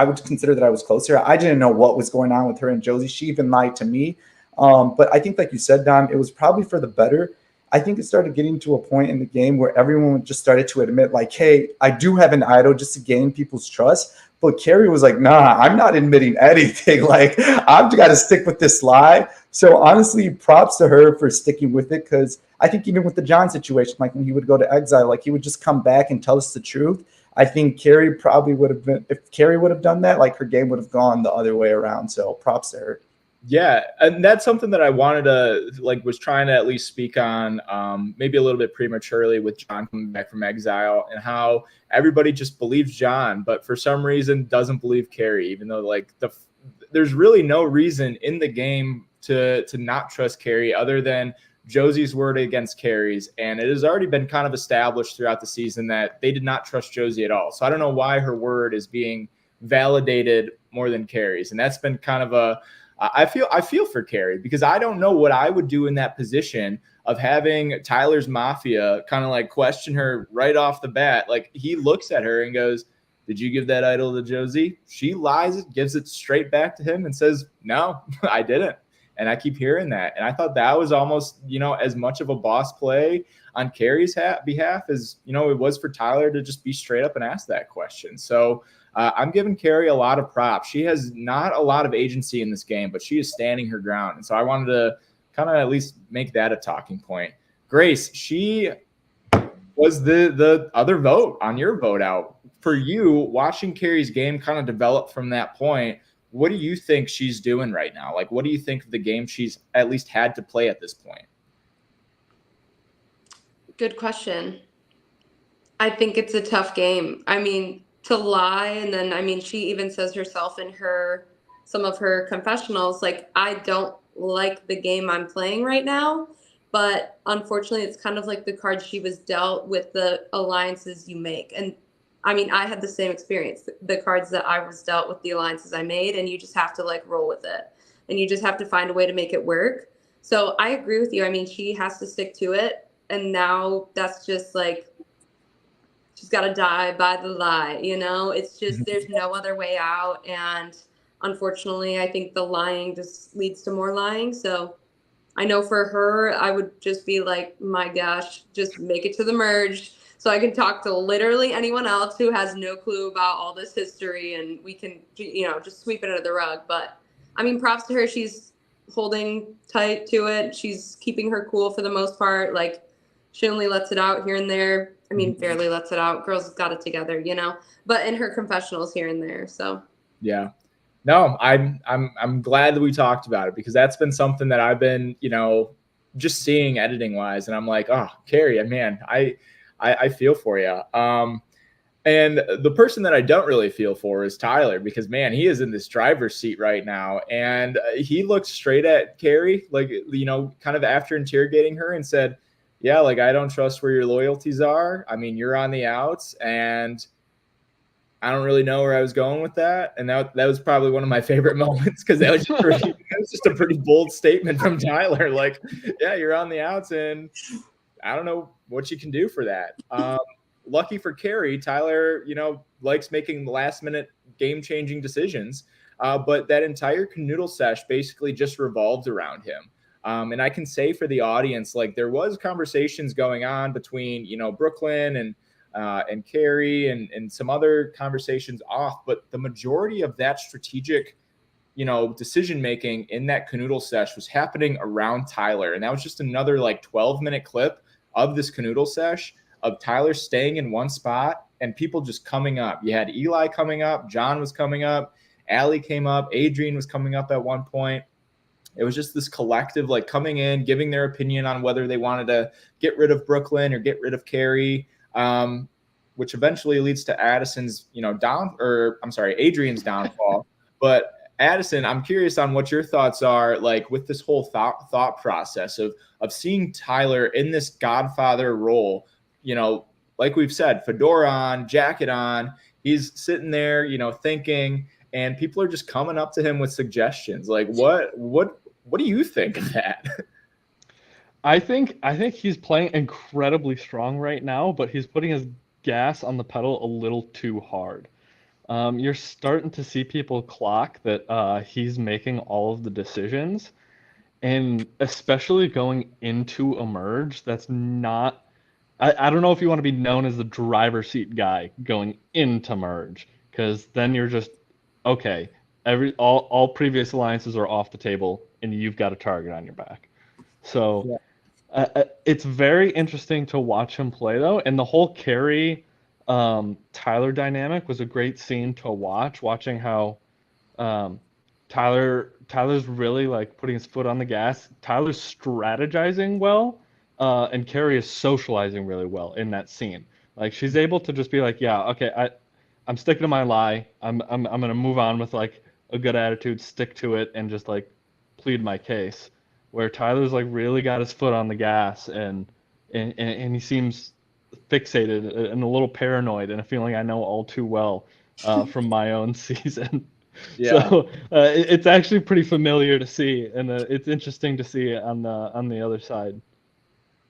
would consider that I was closer. I didn't know what was going on with her and Josie. She even lied to me. But I think, like you said, Dom, it was probably for the better. I think it started getting to a point in the game where everyone just started to admit, like, hey, I do have an idol, just to gain people's trust. But Carrie was like, nah, I'm not admitting anything. Like, I've got to stick with this lie. So honestly, props to her for sticking with it, because I think even with the John situation, like when he would go to exile, like he would just come back and tell us the truth. I think Carrie probably would have been, if Carrie would have done that, like her game would have gone the other way around. So props to her.
Yeah, and that's something that I wanted to, was trying to at least speak on, maybe a little bit prematurely with John coming back from exile, and how everybody just believes John, but for some reason doesn't believe Carrie, even though there's really no reason in the game to not trust Carrie other than Josie's word against Carrie's. And it has already been kind of established throughout the season that they did not trust Josie at all. So I don't know why her word is being validated more than Carrie's. And that's been kind of I feel for Carrie, because I don't know what I would do in that position of having Tyler's Mafia kind of question her right off the bat. Like, he looks at her and goes, did you give that idol to Josie? She lies, gives it straight back to him and says, no, I didn't. And I keep hearing that. And I thought that was almost, as much of a boss play on Carrie's behalf as, it was for Tyler to just be straight up and ask that question. So I'm giving Carrie a lot of props. She has not a lot of agency in this game, but she is standing her ground. And so I wanted to kind of at least make that a talking point. Grace, she was the other vote on your vote out for you, watching Carrie's game kind of develop from that point, what do you think she's doing right now? Like, what do you think of the game she's at least had to play at this point?
Good question. I think it's a tough game. I mean, to lie, and then, I mean, she even says herself in some of her confessionals, like, I don't like the game I'm playing right now. But unfortunately, it's kind of like the cards she was dealt with the alliances you make. And I mean, I had the same experience. The cards that I was dealt with the alliances I made, and you just have to like roll with it. And you just have to find a way to make it work. So I agree with you. I mean, she has to stick to it. And now that's just like, she's got to die by the lie, you know? It's just, there's no other way out. And unfortunately, I think the lying just leads to more lying. So I know for her, I would just be like, my gosh, just make it to the merge so I can talk to literally anyone else who has no clue about all this history, and we can, you know, just sweep it under the rug. But I mean, props to her. She's holding tight to it. She's keeping her cool for the most part. Like, she only lets it out here and there. I mean, barely lets it out. Girls got it together, you know, but in her confessionals here and there. So,
yeah. No, I'm glad that we talked about it, because that's been something that I've been, you know, just seeing editing wise, and I'm like, oh, Carrie, man, I feel for you. And the person that I don't really feel for is Tyler, because man, he is in this driver's seat right now, and he looked straight at Carrie, like, you know, kind of after interrogating her, and said, yeah, like, I don't trust where your loyalties are. I mean, you're on the outs, and I don't really know where I was going with that. And that was probably one of my favorite moments, because that was just a pretty bold statement from Tyler. Like, yeah, you're on the outs, and I don't know what you can do for that. Lucky for Carrie, Tyler, you know, likes making last minute game changing decisions. But that entire canoodle sesh basically just revolved around him. And I can say for the audience, like, there was conversations going on between, you know, Brooklyn and Carrie and some other conversations off, but the majority of that strategic, you know, decision making in that canoodle sesh was happening around Tyler. And that was just another like 12-minute clip of this canoodle sesh of Tyler staying in one spot and people just coming up. You had Eli coming up, John was coming up, Allie came up, Adrian was coming up at one point. It was just this collective, like, coming in, giving their opinion on whether they wanted to get rid of Brooklyn or get rid of Carrie, which eventually leads to Addison's, you know, Adrian's downfall. But Addison, I'm curious on what your thoughts are, like, with this whole thought process of seeing Tyler in this Godfather role. You know, like we've said, fedora on, jacket on, he's sitting there, you know, thinking, and people are just coming up to him with suggestions. Like, what do you think of that?
I think he's playing incredibly strong right now, but he's putting his gas on the pedal a little too hard. You're starting to see people clock that he's making all of the decisions, and especially going into a merge, that's not. I don't know if you want to be known as the driver's seat guy going into merge, because then you're just okay. All previous alliances are off the table, and you've got a target on your back. So it's very interesting to watch him play, though, and the whole Carrie Tyler dynamic was a great scene to watch. Watching how Tyler's really like putting his foot on the gas. Tyler's strategizing well, and Carrie is socializing really well in that scene. Like, she's able to just be like, yeah, okay, I'm sticking to my lie. I'm gonna move on with like a good attitude, stick to it, and just like plead my case. Where Tyler's like really got his foot on the gas, and he seems fixated and a little paranoid, and a feeling I know all too well from my own season.
Yeah.
So it's actually pretty familiar to see, and it's interesting to see on the other side.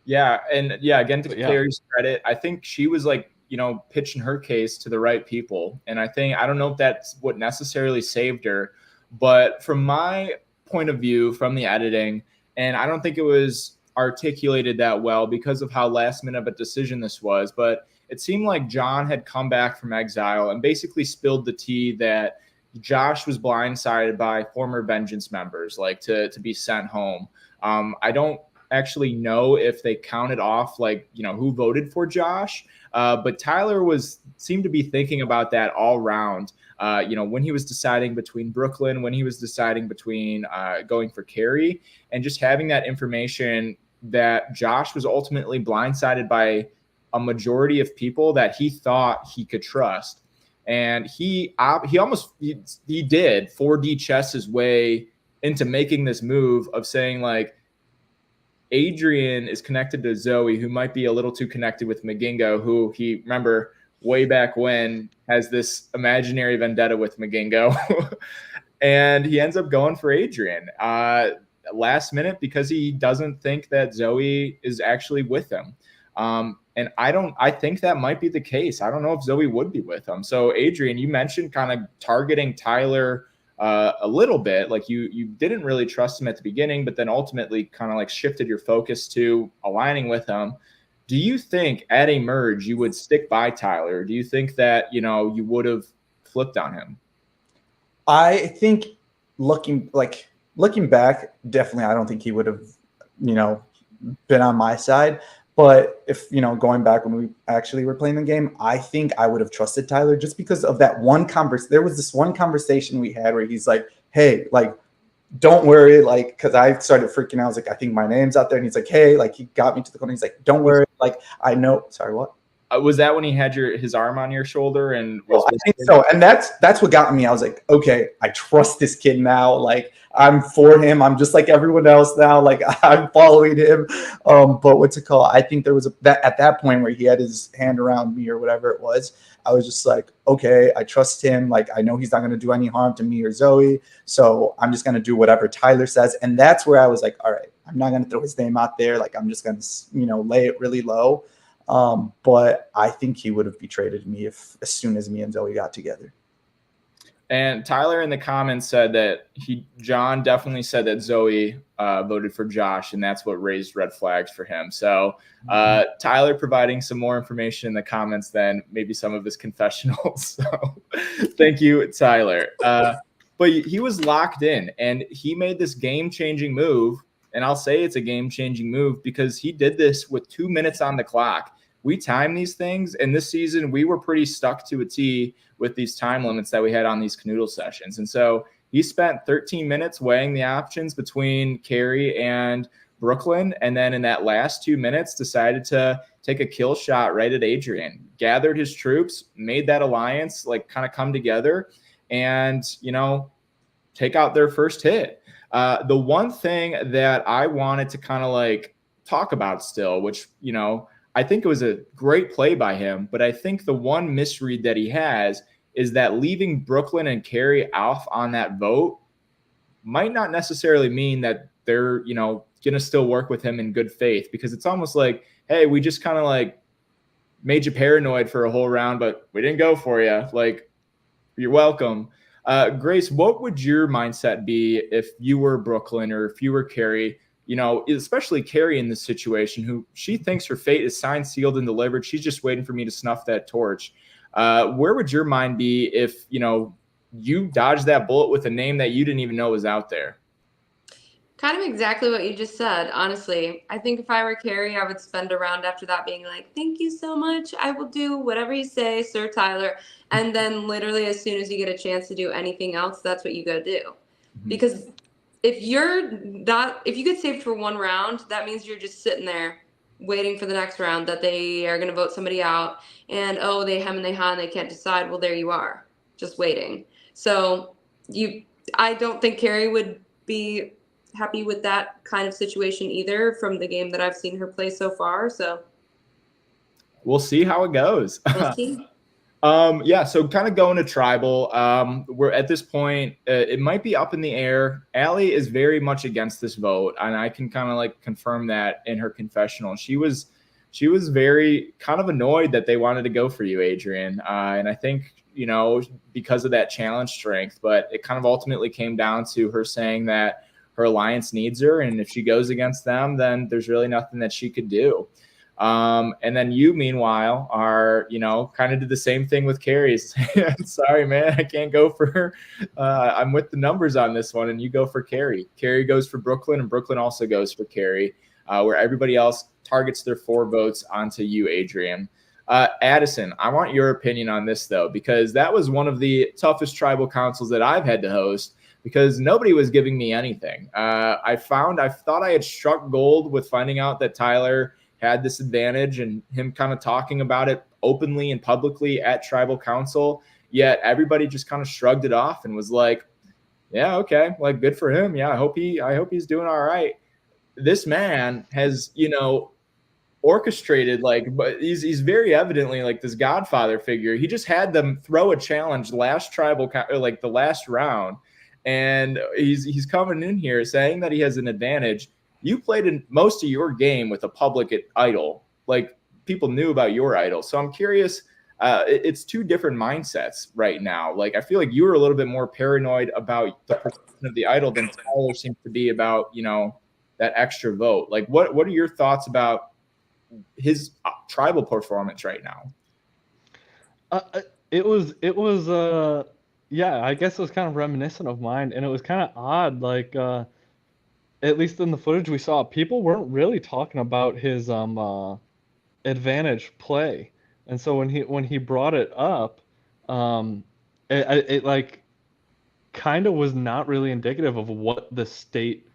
Yeah, and yeah, again, to Carrie's credit, I think she was like, you know, pitching her case to the right people. And I don't know if that's what necessarily saved her, but from my point of view, from the editing, and I don't think it was articulated that well because of how last minute of a decision this was, but it seemed like John had come back from exile and basically spilled the tea that Josh was blindsided by former Vengeance members, like to be sent home. I don't actually know if they counted off like, who voted for Josh. But Tyler seemed to be thinking about that all round. When he was deciding between Brooklyn, when he was deciding between going for Carrie, and just having that information that Josh was ultimately blindsided by a majority of people that he thought he could trust. And he did 4D chess his way into making this move of saying like, Adrian is connected to Zoe, who might be a little too connected with Magingo, who he, remember, way back when, has this imaginary vendetta with Magingo. And he ends up going for Adrian last minute because he doesn't think that Zoe is actually with him. And I think that might be the case. I don't know if Zoe would be with him. So Adrian, you mentioned kind of targeting Tyler a little bit, like you didn't really trust him at the beginning, but then ultimately kind of like shifted your focus to aligning with him. Do you think at a merge you would stick by Tyler? Do you think that, you would have flipped on him?
I think looking back, definitely, I don't think he would have, been on my side. But if, going back when we actually were playing the game, I think I would have trusted Tyler just because of that one conversation. There was this one conversation we had where he's like, hey, like, don't worry. Like, because I started freaking out. I was like, I think my name's out there. And he's like, hey, like, he got me to the corner. He's like, don't worry. Like, I know. Sorry, what?
Was that when he had his arm on your shoulder? And
I think so. And that's what got me. I was like, okay, I trust this kid now. Like, I'm for him. I'm just like everyone else now. Like, I'm following him. But what's it called? I think there was at that point where he had his hand around me or whatever it was. I was just like, okay, I trust him. Like, I know he's not going to do any harm to me or Zoe. So I'm just going to do whatever Tyler says. And that's where I was like, all right, I'm not going to throw his name out there. Like, I'm just going to, lay it really low. But I think he would have betrayed me as soon as me and Zoe got together.
And Tyler in the comments said that John definitely said that Zoe voted for Josh, and that's what raised red flags for him. So Tyler providing some more information in the comments than maybe some of his confessionals. So thank you, Tyler. But he was locked in, and he made this game-changing move. And I'll say it's a game-changing move because he did this with 2 minutes on the clock. We time these things, and this season we were pretty stuck to a T with these time limits that we had on these canoodle sessions. And so he spent 13 minutes weighing the options between Carrie and Brooklyn, and then in that last 2 minutes decided to take a kill shot right at Adrian, gathered his troops, made that alliance like kind of come together and, take out their first hit. The one thing that I wanted to kind of like talk about still, which, I think it was a great play by him, but I think the one misread that he has is that leaving Brooklyn and Carrie off on that vote might not necessarily mean that they're, going to still work with him in good faith, because it's almost like, hey, we just kind of like made you paranoid for a whole round, but we didn't go for you. Like, you're welcome. Grace, what would your mindset be if you were Brooklyn or if you were Carrie? Especially Carrie in this situation, who she thinks her fate is signed, sealed, and delivered. She's just waiting for me to snuff that torch. Where would your mind be if, you dodged that bullet with a name that you didn't even know was out there?
Kind of exactly what you just said, honestly. I think if I were Carrie, I would spend a round after that being like, thank you so much. I will do whatever you say, Sir Tyler. And then literally as soon as you get a chance to do anything else, that's what you go do. Mm-hmm. Because if you get saved for one round, that means you're just sitting there waiting for the next round that they are going to vote somebody out. And, they hem and they haw and they can't decide. Well, there you are, just waiting. So I don't think Carrie would be happy with that kind of situation either from the game that I've seen her play so far. So
we'll see how it goes.
We'll see.
So kind of going to tribal, we're at this point, it might be up in the air. Allie is very much against this vote, and I can kind of like confirm that in her confessional. She was very kind of annoyed that they wanted to go for you, Adrian. And I think, because of that challenge strength, but it kind of ultimately came down to her saying that her alliance needs her, and if she goes against them, then there's really nothing that she could do. And then you, meanwhile, are, kind of did the same thing with Carrie. Sorry, man, I can't go for her. I'm with the numbers on this one, and you go for Carrie. Carrie goes for Brooklyn, and Brooklyn also goes for Carrie. where everybody else targets their 4 votes onto you, Adrian. Addison, I want your opinion on this, though, because that was one of the toughest tribal councils that I've had to host because nobody was giving me anything. I thought I had struck gold with finding out that Tyler had this advantage and him kind of talking about it openly and publicly at tribal council. Yet everybody just kind of shrugged it off and was like, yeah, okay, like good for him. Yeah, I hope he's doing all right. This man has, orchestrated, but he's very evidently like this godfather figure. He just had them throw a challenge last tribal, like the last round, and he's coming in here saying that he has an advantage. You played in most of your game with a public idol, like people knew about your idol. So I'm curious. It's 2 different mindsets right now. Like I feel like you were a little bit more paranoid about the perception of the idol than Tyler seems to be about, that extra vote. Like what are your thoughts about his tribal performance right now?
It was yeah, I guess it was kind of reminiscent of mine, and it was kind of odd. Like at least in the footage we saw, people weren't really talking about his advantage play. And so when he brought it up, it like kind of was not really indicative of what the state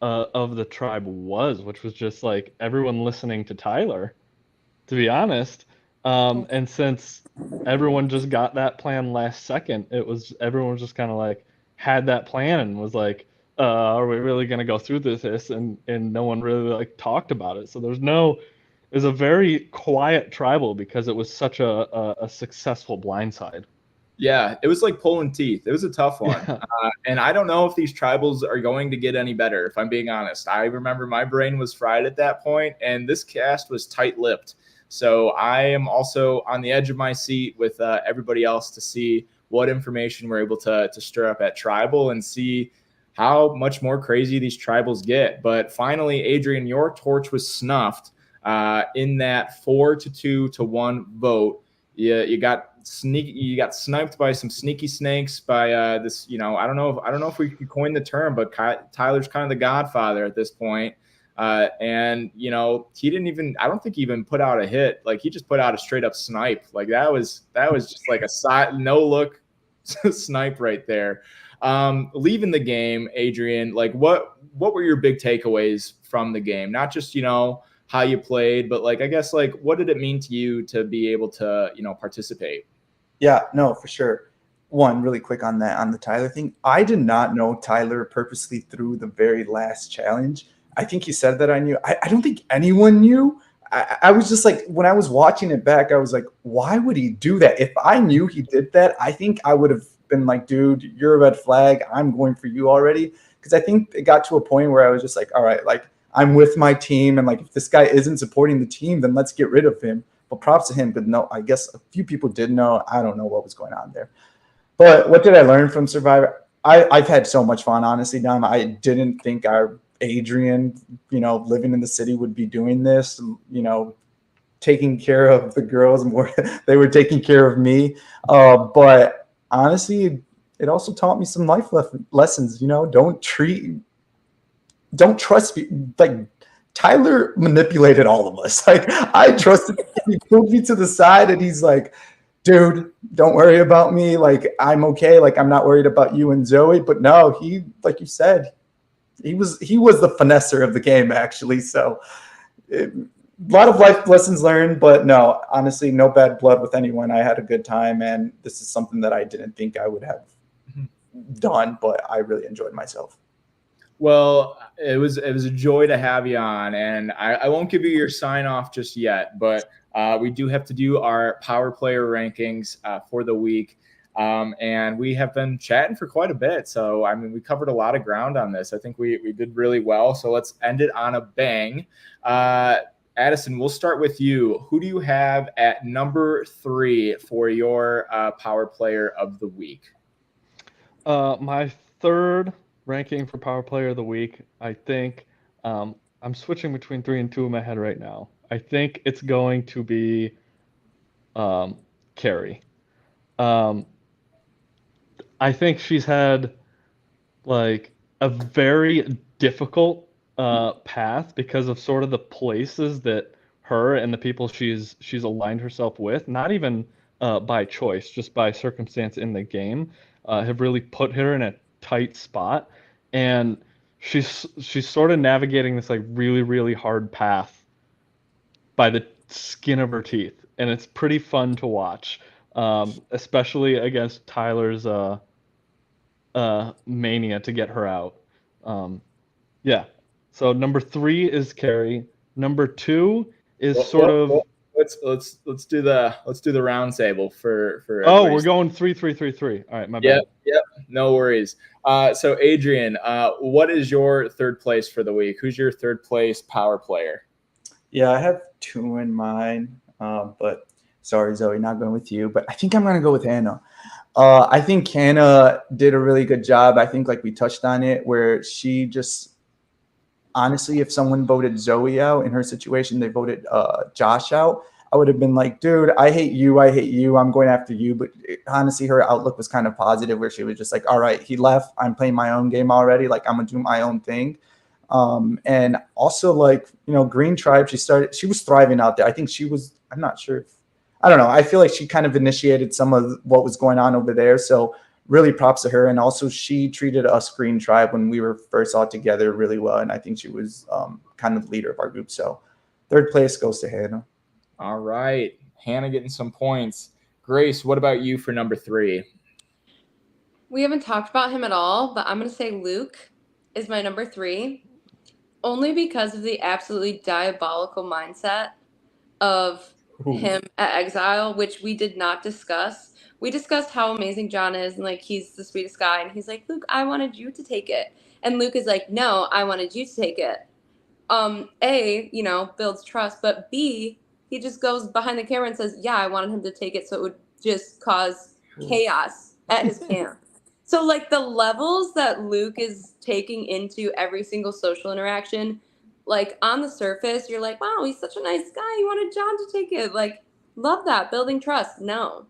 of the tribe was, which was just like everyone listening to Tyler, to be honest. And since everyone just got that plan last second, everyone was just kind of like had that plan and was like, are we really going to go through this? And no one really like talked about it. So it was a very quiet tribal because it was such a successful blindside.
Yeah, it was like pulling teeth. It was a tough one.
Yeah.
And I don't know if these tribals are going to get any better, if I'm being honest. I remember my brain was fried at that point, and this cast was tight-lipped. So I am also on the edge of my seat with everybody else to see what information we're able to stir up at tribal and see how much more crazy these tribals get. But finally, Adrian, your torch was snuffed in that 4-2-1 vote. You got sniped by some sneaky snakes by this. I don't know if we could coin the term, but Tyler's kind of the godfather at this point. And he didn't even, I don't think he even put out a hit. Like he just put out a straight up snipe. Like that was just like a side, no look snipe right there. Leaving the game, Adrian, like what were your big takeaways from the game? Not just, how you played, but like, I guess like, what did it mean to you to be able to, participate?
Yeah, no, for sure. One, really quick on the Tyler thing. I did not know Tyler purposely threw the very last challenge. I think you said that I knew. I don't think anyone knew. I was just like, when I was watching it back, I was like, why would he do that? If I knew he did that, I think I would have been like, dude, you're a red flag. I'm going for you already. Because I think it got to a point where I was just like, all right, like I'm with my team. And like, if this guy isn't supporting the team, then let's get rid of him. But props to him. But no, I guess a few people did know. I don't know what was going on there. But what did I learn from Survivor? I've had so much fun, honestly, Dom. I didn't think our Adrian, living in the city would be doing this, taking care of the girls more. They were taking care of me. But honestly, it also taught me some life lessons. Don't trust me. Like Tyler manipulated all of us. Like I trusted him. He pulled me to the side and he's like, dude, don't worry about me. Like, I'm okay. Like, I'm not worried about you and Zoe. But no, he, like you said, he was the finesser of the game, actually. So a lot of life lessons learned, but no, honestly, no bad blood with anyone. I had a good time, and this is something that I didn't think I would have done, but I really enjoyed myself.
Well, it was a joy to have you on, and I won't give you your sign off just yet, but we do have to do our power player rankings for the week. And we have been chatting for quite a bit. So, I mean, we covered a lot of ground on this. I think we did really well. So let's end it on a bang. Addison, we'll start with you. Who do you have at number 3 for your power player of the week?
My third ranking for power player of the week, I think I'm switching between 3 and 2 in my head right now. I think it's going to be Carrie. I think she's had like a very difficult path because of sort of the places that her and the people she's aligned herself with, not even by choice, just by circumstance in the game, have really put her in a tight spot, and she's sort of navigating this like really hard path by the skin of her teeth, and it's pretty fun to watch, especially against Tyler's mania to get her out. Yeah. So number 3 is Carrie. Number 2 is sort of.
Let's do the round table for
Oh, we're
everybody's.
going 3-3-3-3. All right, my
Yep,
bad.
no worries. So Adrian, what is your third place for the week? Who's your third place power player?
Yeah, I have 2 in mind, but sorry, Zoe, not going with you. But I think I'm going to go with Hannah. I think Hannah did a really good job. I think, like we touched on it, where she just honestly, if someone voted Zoe out in her situation, they voted Josh out, I would have been like, dude, I hate you. I'm going after you. But honestly, her outlook was kind of positive, where she was just like, all right, he left. I'm playing my own game already. Like, I'm going to do my own thing. And also, like, Green Tribe, she was thriving out there. I think I'm not sure. I don't know. I feel like she kind of initiated some of what was going on over there. So really props to her. And also she treated us Green Tribe when we were first all together really well. And I think she was kind of the leader of our group. So third place goes to Hannah.
All right. Hannah getting some points. Grace, what about you for number 3?
We haven't talked about him at all, but I'm going to say Luke is my number 3, only because of the absolutely diabolical mindset of him at Exile, which we did not discuss. We discussed how amazing John is and like he's the sweetest guy, and he's like, Luke, I wanted you to take it. And Luke is like, no, I wanted you to take it. A, builds trust, but B, he just goes behind the camera and says, yeah, I wanted him to take it so it would just cause chaos at his camp. So like the levels that Luke is taking into every single social interaction, like on the surface, you're like, wow, he's such a nice guy. He wanted John to take it. Like, love that. Building trust. No.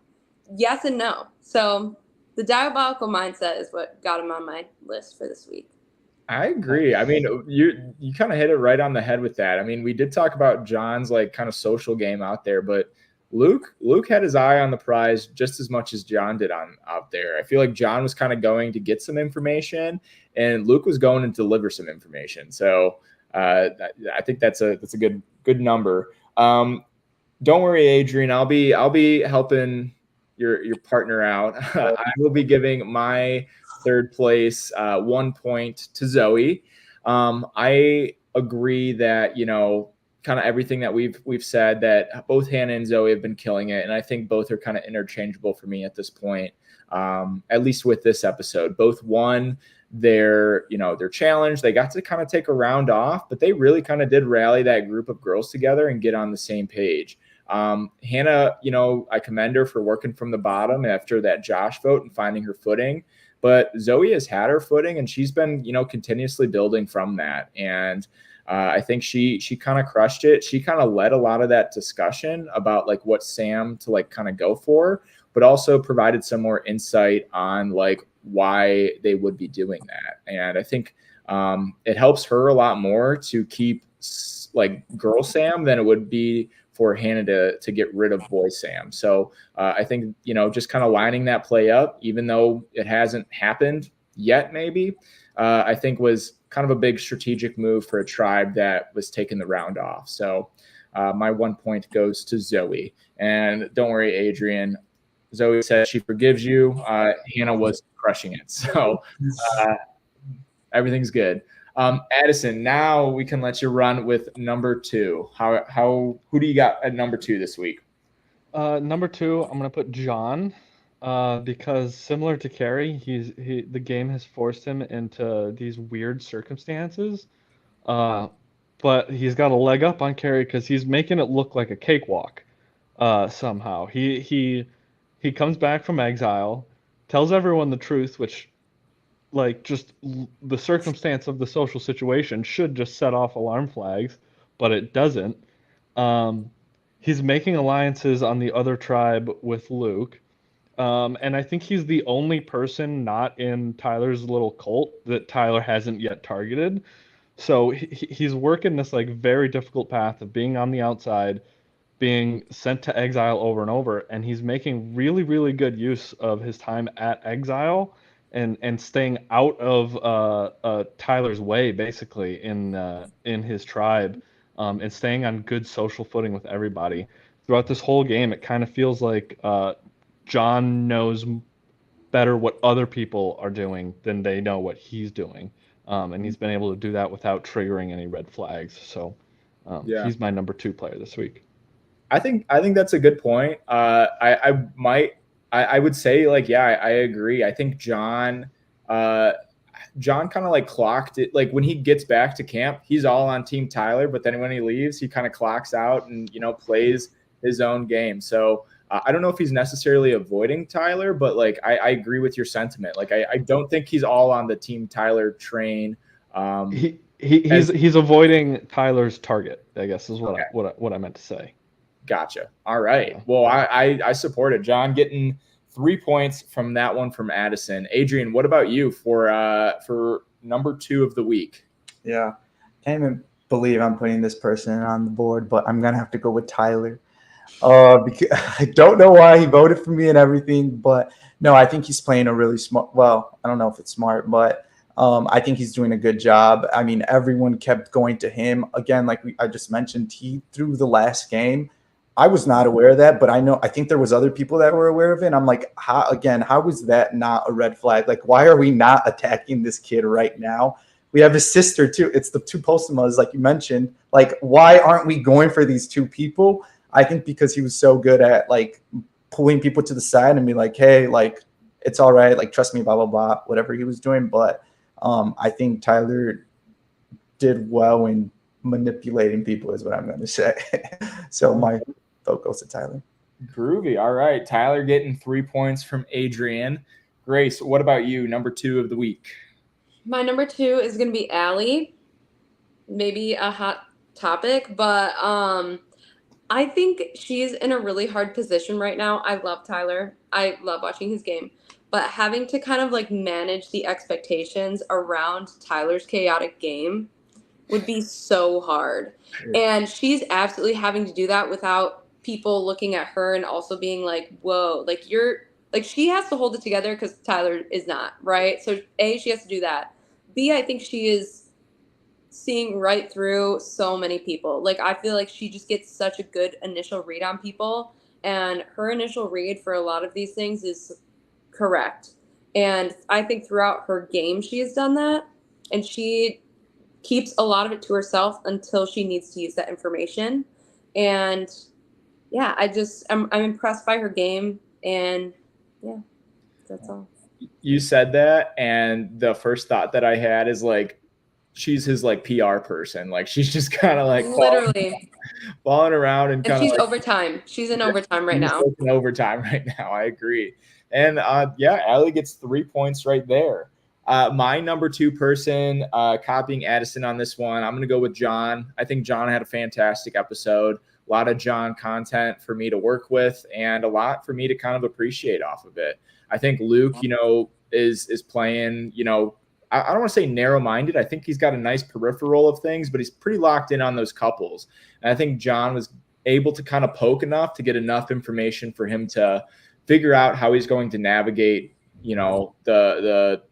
Yes and no. So the diabolical mindset is what got him on my list for this week.
I agree. I mean, you kind of hit it right on the head with that. I mean, we did talk about John's like kind of social game out there, but Luke had his eye on the prize just as much as John did out there. I feel like John was kind of going to get some information, and Luke was going to deliver some information. So I think that's a good number. Don't worry, Adrian. I'll be helping your partner out. I will be giving my third place 1 point to Zoe. I agree that kind of everything that we've said, that both Hannah and Zoe have been killing it, and I think both are kind of interchangeable for me at this point. At least with this episode, both won their challenge. They got to kind of take a round off, but they really kind of did rally that group of girls together and get on the same page. Hannah, I commend her for working from the bottom after that Josh vote and finding her footing. But Zoe has had her footing, and she's been, continuously building from that. And I think she kind of crushed it. She kind of led a lot of that discussion about like what Sam to like kind of go for, but also provided some more insight on like why they would be doing that. And I think it helps her a lot more to keep like girl Sam than it would be for Hannah to get rid of boy Sam. So I think, just kind of lining that play up, even though it hasn't happened yet, maybe, I think was kind of a big strategic move for a tribe that was taking the round off. So my 1 point goes to Zoe. And don't worry, Adrian. Zoe says she forgives you. Hannah was crushing it. So everything's good. Addison, now we can let you run with number 2. Who do you got at number 2 this week?
Number 2, I'm gonna put John, because similar to Carrie, the game has forced him into these weird circumstances, but he's got a leg up on Carrie because he's making it look like a cakewalk. Somehow he comes back from exile, tells everyone the truth, which like just the circumstance of the social situation should just set off alarm flags, but it doesn't. He's making alliances on the other tribe with Luke. And I think he's the only person not in Tyler's little cult that Tyler hasn't yet targeted. So he's working this like very difficult path of being on the outside, being sent to exile over and over, and he's making really, really good use of his time at exile and staying out of Tyler's way, basically in his tribe, and staying on good social footing with everybody. Throughout this whole game, it kind of feels like John knows better what other people are doing than they know what he's doing, and he's been able to do that without triggering any red flags. So
Yeah.
he's my number 2 player this week.
I think that's a good point. I would say like, yeah, I agree. I think John kind of like clocked it. Like when he gets back to camp, he's all on Team Tyler, but then when he leaves, he kind of clocks out and, plays his own game. So I don't know if he's necessarily avoiding Tyler, but like, I agree with your sentiment. Like, I don't think he's all on the Team Tyler train.
He's avoiding Tyler's target, I guess is what I meant to say.
Gotcha. All right. Well, I support it. John getting 3 points from that one from Addison. Adrian, what about you for number 2 of the week?
Yeah. Can't even believe I'm putting this person on the board, but I'm going to have to go with Tyler. Because I don't know why he voted for me and everything, but no, I think he's playing a really smart, well, I don't know if it's smart, but I think he's doing a good job. I mean, everyone kept going to him. Again, like I just mentioned, he threw the last game. I was not aware of that, but I think there was other people that were aware of it. And I'm like, how was that not a red flag? Like, why are we not attacking this kid right now? We have his sister too. It's the 2 Postumas, like you mentioned. Like, why aren't we going for these 2 people? I think because he was so good at like pulling people to the side and be like, hey, like, it's all right. Like, trust me, blah, blah, blah, whatever he was doing. But I think Tyler did well in manipulating people is what I'm going to say. So my vote goes to Tyler.
Groovy. All right. Tyler getting 3 points from Adrian. Grace, what about you? Number 2 of the week.
My number 2 is going to be Allie. Maybe a hot topic, but I think she's in a really hard position right now. I love Tyler. I love watching his game. But having to kind of like manage the expectations around Tyler's chaotic game would be so hard. And she's absolutely having to do that without people looking at her and also being like, whoa, like she has to hold it together because Tyler is not, right? So A, she has to do that. B, I think she is seeing right through so many people. Like, I feel like she just gets such a good initial read on people, and her initial read for a lot of these things is correct. And I think throughout her game, she has done that, and she keeps a lot of it to herself until she needs to use that information. And yeah, I'm impressed by her game, and yeah, that's all.
You said that, and the first thought that I had is like, she's his like PR person. Like, she's just kind of like
literally
balling around and kind of
she's
like,
overtime. She's in overtime right now.
In overtime right now. I agree. And yeah, Allie gets 3 points right there. My number 2 person, copying Addison on this one, I'm going to go with John. I think John had a fantastic episode. A lot of John content for me to work with, and a lot for me to kind of appreciate off of it. I think Luke, is playing, I don't want to say narrow-minded. I think he's got a nice peripheral of things, but he's pretty locked in on those couples. And I think John was able to kind of poke enough to get enough information for him to figure out how he's going to navigate, the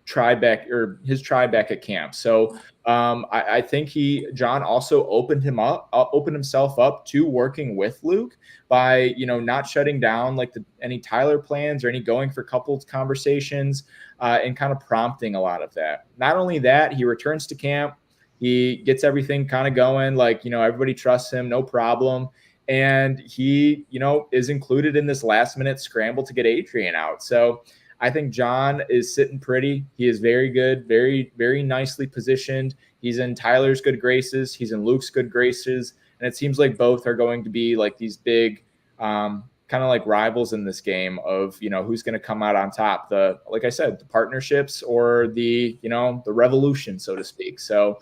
tribe back, or his tribe back at camp. So I think John also opened himself up to working with Luke by, not shutting down like any Tyler plans or any going for couples conversations, and kind of prompting a lot of that. Not only that, he returns to camp, he gets everything kind of going, like, everybody trusts him, no problem. And he, is included in this last minute scramble to get Adrian out. So I think John is sitting pretty. He is very good, very, very nicely positioned. He's in Tyler's good graces. He's in Luke's good graces. And it seems like both are going to be like these big, kind of like rivals in this game of, who's going to come out on top, like I said, the partnerships or the revolution, so to speak. So,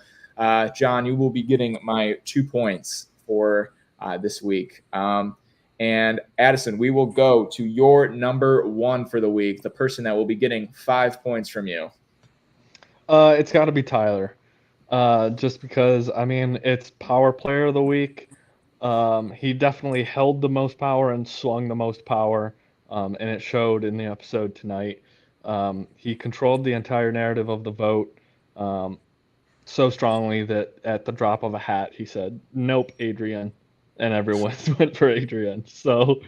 John, you will be getting my 2 points for this week. And Addison, we will go to your number 1 for the week, the person that will be getting 5 points from you.
It's got to be Tyler. just because, I mean, it's power player of the week. He definitely held the most power and swung the most power, and it showed in the episode tonight. He controlled the entire narrative of the vote so strongly that at the drop of a hat, he said, "Nope, Adrian," and everyone went for Adrian. So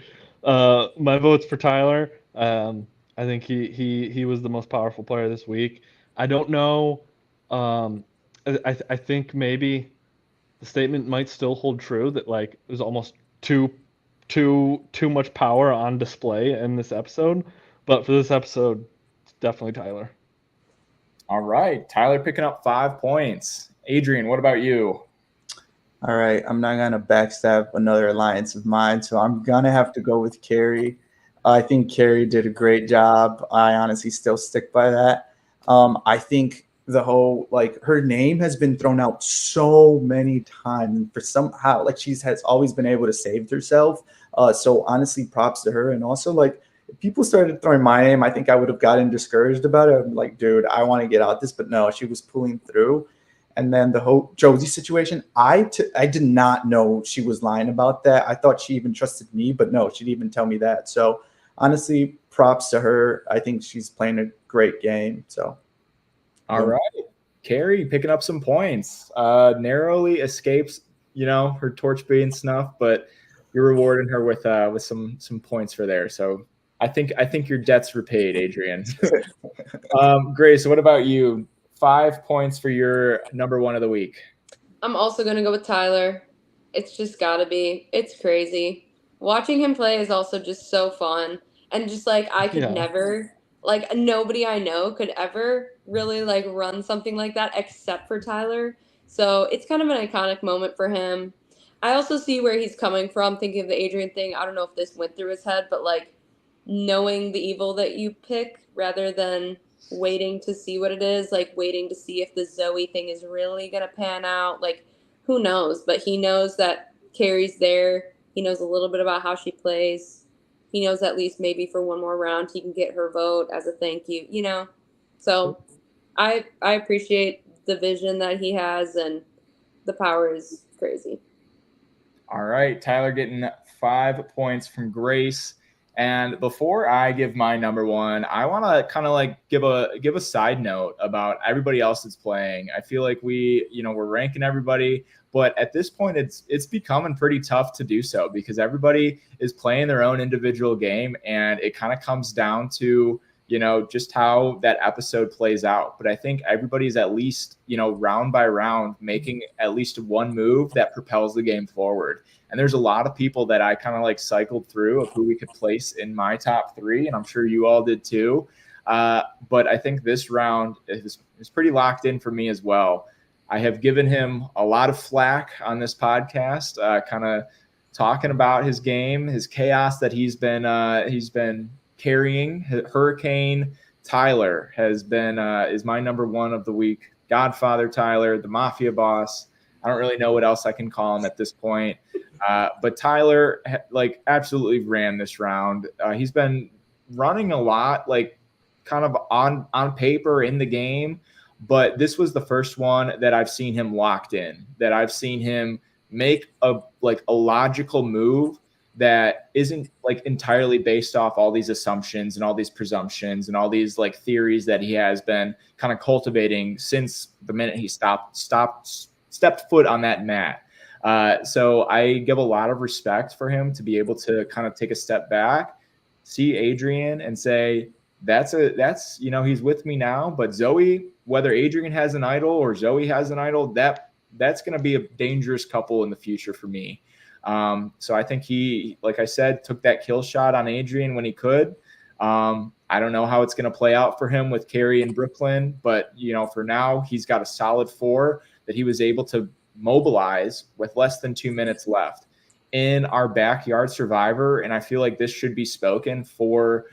my vote's for Tyler. I think he was the most powerful player this week. I don't know. I think maybe the statement might still hold true that like it was almost too much power on display in this episode. But for this episode, it's definitely Tyler.
All right. Tyler picking up 5 points. Adrian, what about you?
All right, I'm not gonna backstab another alliance of mine, so I'm gonna have to go with Carrie. I think Carrie did a great job. I honestly still stick by that. I think the whole like her name has been thrown out so many times, and for somehow like she's has always been able to save herself. So honestly, props to her. And also like if people started throwing my name, I think I would have gotten discouraged about it. I'm like, dude, I want to get out this, but no, she was pulling through. And then the whole Josie situation, I did not know she was lying about that. I thought she even trusted me, but no, she didn't even tell me that. So honestly, props to her. I think she's playing a great game. So,
all right, Carrie picking up some points. Narrowly escapes, her torch being snuffed, but you're rewarding her with some points for there. So I think your debt's repaid, Adrian. Grace, what about you? 5 points for your number one of the week.
I'm also going to go with Tyler. It's just got to be. It's crazy. Watching him play is also just so fun. And just like I could never, like nobody I know could ever really like run something like that except for Tyler. So it's kind of an iconic moment for him. I also see where he's coming from, thinking of the Adrian thing. I don't know if this went through his head, but like knowing the evil that you pick rather than waiting to see what it is, like waiting to see if the Zoe thing is really going to pan out. Like, who knows? But he knows that Carrie's there. He knows a little bit about how she plays. He knows at least maybe for one more round he can get her vote as a thank you, So I appreciate the vision that he has, and the power is crazy.
All right, Tyler getting 5 points from Grace. And before I give my number one, I want to kind of like give a side note about everybody else that's playing. I feel like we're ranking everybody, but at this point it's becoming pretty tough to do so because everybody is playing their own individual game, and it kind of comes down to just how that episode plays out. But I think everybody's at least, round by round making at least one move that propels the game forward. And there's a lot of people that I kind of like cycled through of who we could place in my top 3. And I'm sure you all did too. But I think this round is pretty locked in for me as well. I have given him a lot of flack on this podcast, kind of talking about his game, his chaos that he's been carrying. Hurricane Tyler is my number one of the week. Godfather Tyler, the mafia boss. I don't really know what else I can call him at this point. But Tyler absolutely ran this round. He's been running a lot, like kind of on paper in the game, but this was the first one that I've seen him locked in, that I've seen him make a logical move that isn't like entirely based off all these assumptions and all these presumptions and all these like theories that he has been kind of cultivating since the minute he stepped foot on that mat. So I give a lot of respect for him to be able to kind of take a step back, see Adrian and say, that's he's with me now. But Zoe, whether Adrian has an idol or Zoe has an idol, that's going to be a dangerous couple in the future for me. So I think he, like I said, took that kill shot on Adrian when he could. I don't know how it's going to play out for him with Carrie in Brooklyn, but for now he's got a solid 4 that he was able to mobilize with less than 2 minutes left in our backyard Survivor. And I feel like this should be spoken for,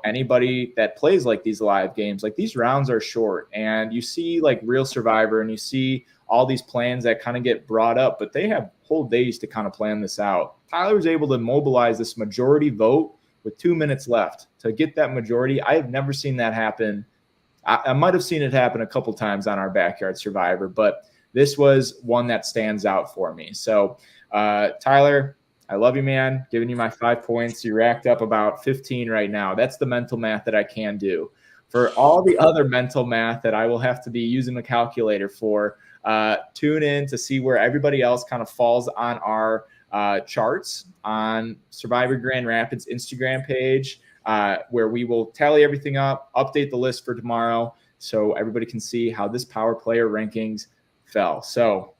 anybody that plays like these live games. Like these rounds are short, and you see like real Survivor and you see all these plans that kind of get brought up, but they have whole days to kind of plan this out. Tyler was able to mobilize this majority vote with 2 minutes left to get that majority. I have never seen that happen I might have seen it happen a couple times on our Backyard Survivor, but this was one that stands out for me. So, Tyler, I love you, man. Giving you my 5 points. You racked up about 15 right now. That's the mental math that I can do. For all the other mental math that I will have to be using a calculator for, tune in to see where everybody else kind of falls on our charts on Survivor Grand Rapids Instagram page, where we will tally everything up, update the list for tomorrow, so everybody can see how this power player rankings fell. So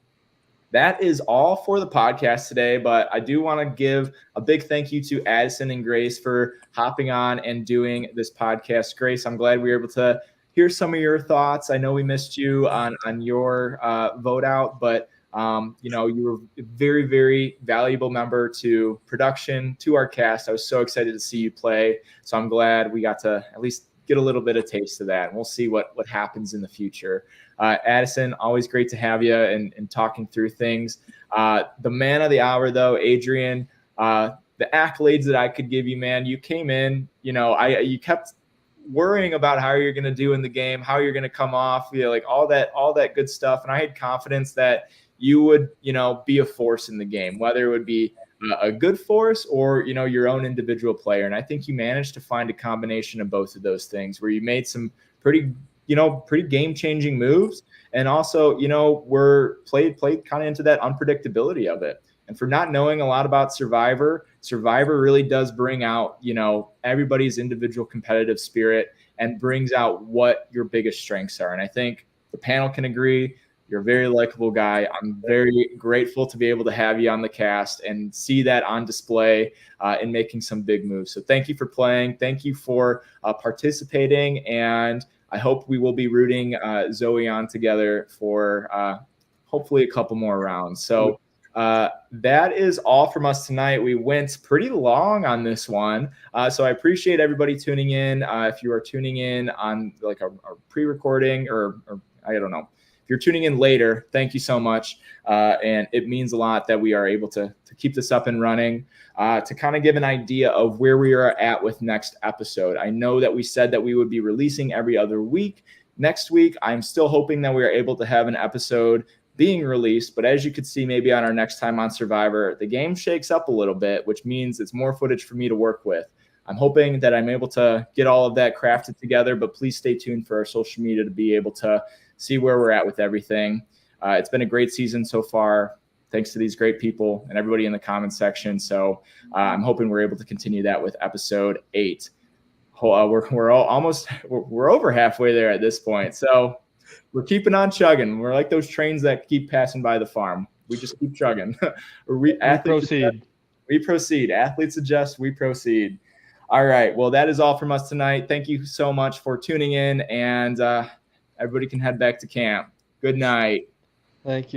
that is all for the podcast today, but I do want to give a big thank you to Addison and Grace for hopping on and doing this podcast. Grace, I'm glad we were able to hear some of your thoughts. I know we missed you on your vote out, but you were a very, very valuable member to production, to our cast. I was so excited to see you play. So I'm glad we got to at least get a little bit of taste of that. And we'll see what happens in the future. Addison, always great to have you and talking through things. The man of the hour, though, Adrian, the accolades that I could give you, man, you came in, you kept worrying about how you're going to do in the game, how you're going to come off, like all that good stuff. And I had confidence that you would, be a force in the game, whether it would be a good force or, your own individual player. And I think you managed to find a combination of both of those things where you made some pretty game-changing moves, and also, were played kind of into that unpredictability of it. And for not knowing a lot about Survivor really does bring out, everybody's individual competitive spirit and brings out what your biggest strengths are. And I think the panel can agree. You're a very likable guy. I'm very grateful to be able to have you on the cast and see that on display and making some big moves. So thank you for playing. Thank you for participating. And I hope we will be rooting Zoe on together for hopefully a couple more rounds. So that is all from us tonight. We went pretty long on this one. So I appreciate everybody tuning in. If you are tuning in on like a pre-recording or I don't know, if you're tuning in later, thank you so much. And it means a lot that we are able to keep this up and running, to kind of give an idea of where we are at with next episode. I know that we said that we would be releasing every other week. Next week, I'm still hoping that we are able to have an episode being released. But as you could see, maybe on our next time on Survivor, the game shakes up a little bit, which means it's more footage for me to work with. I'm hoping that I'm able to get all of that crafted together, but please stay tuned for our social media to be able to see where we're at with everything. It's been a great season so far, thanks to these great people and everybody in the comments section. So I'm hoping we're able to continue that with episode 8. We're over halfway there at this point. So we're keeping on chugging. We're like those trains that keep passing by the farm. We just keep chugging. We proceed. Athletes adjust. We proceed. All right. Well, that is all from us tonight. Thank you so much for tuning in, and everybody can head back to camp. Good night.
Thank you.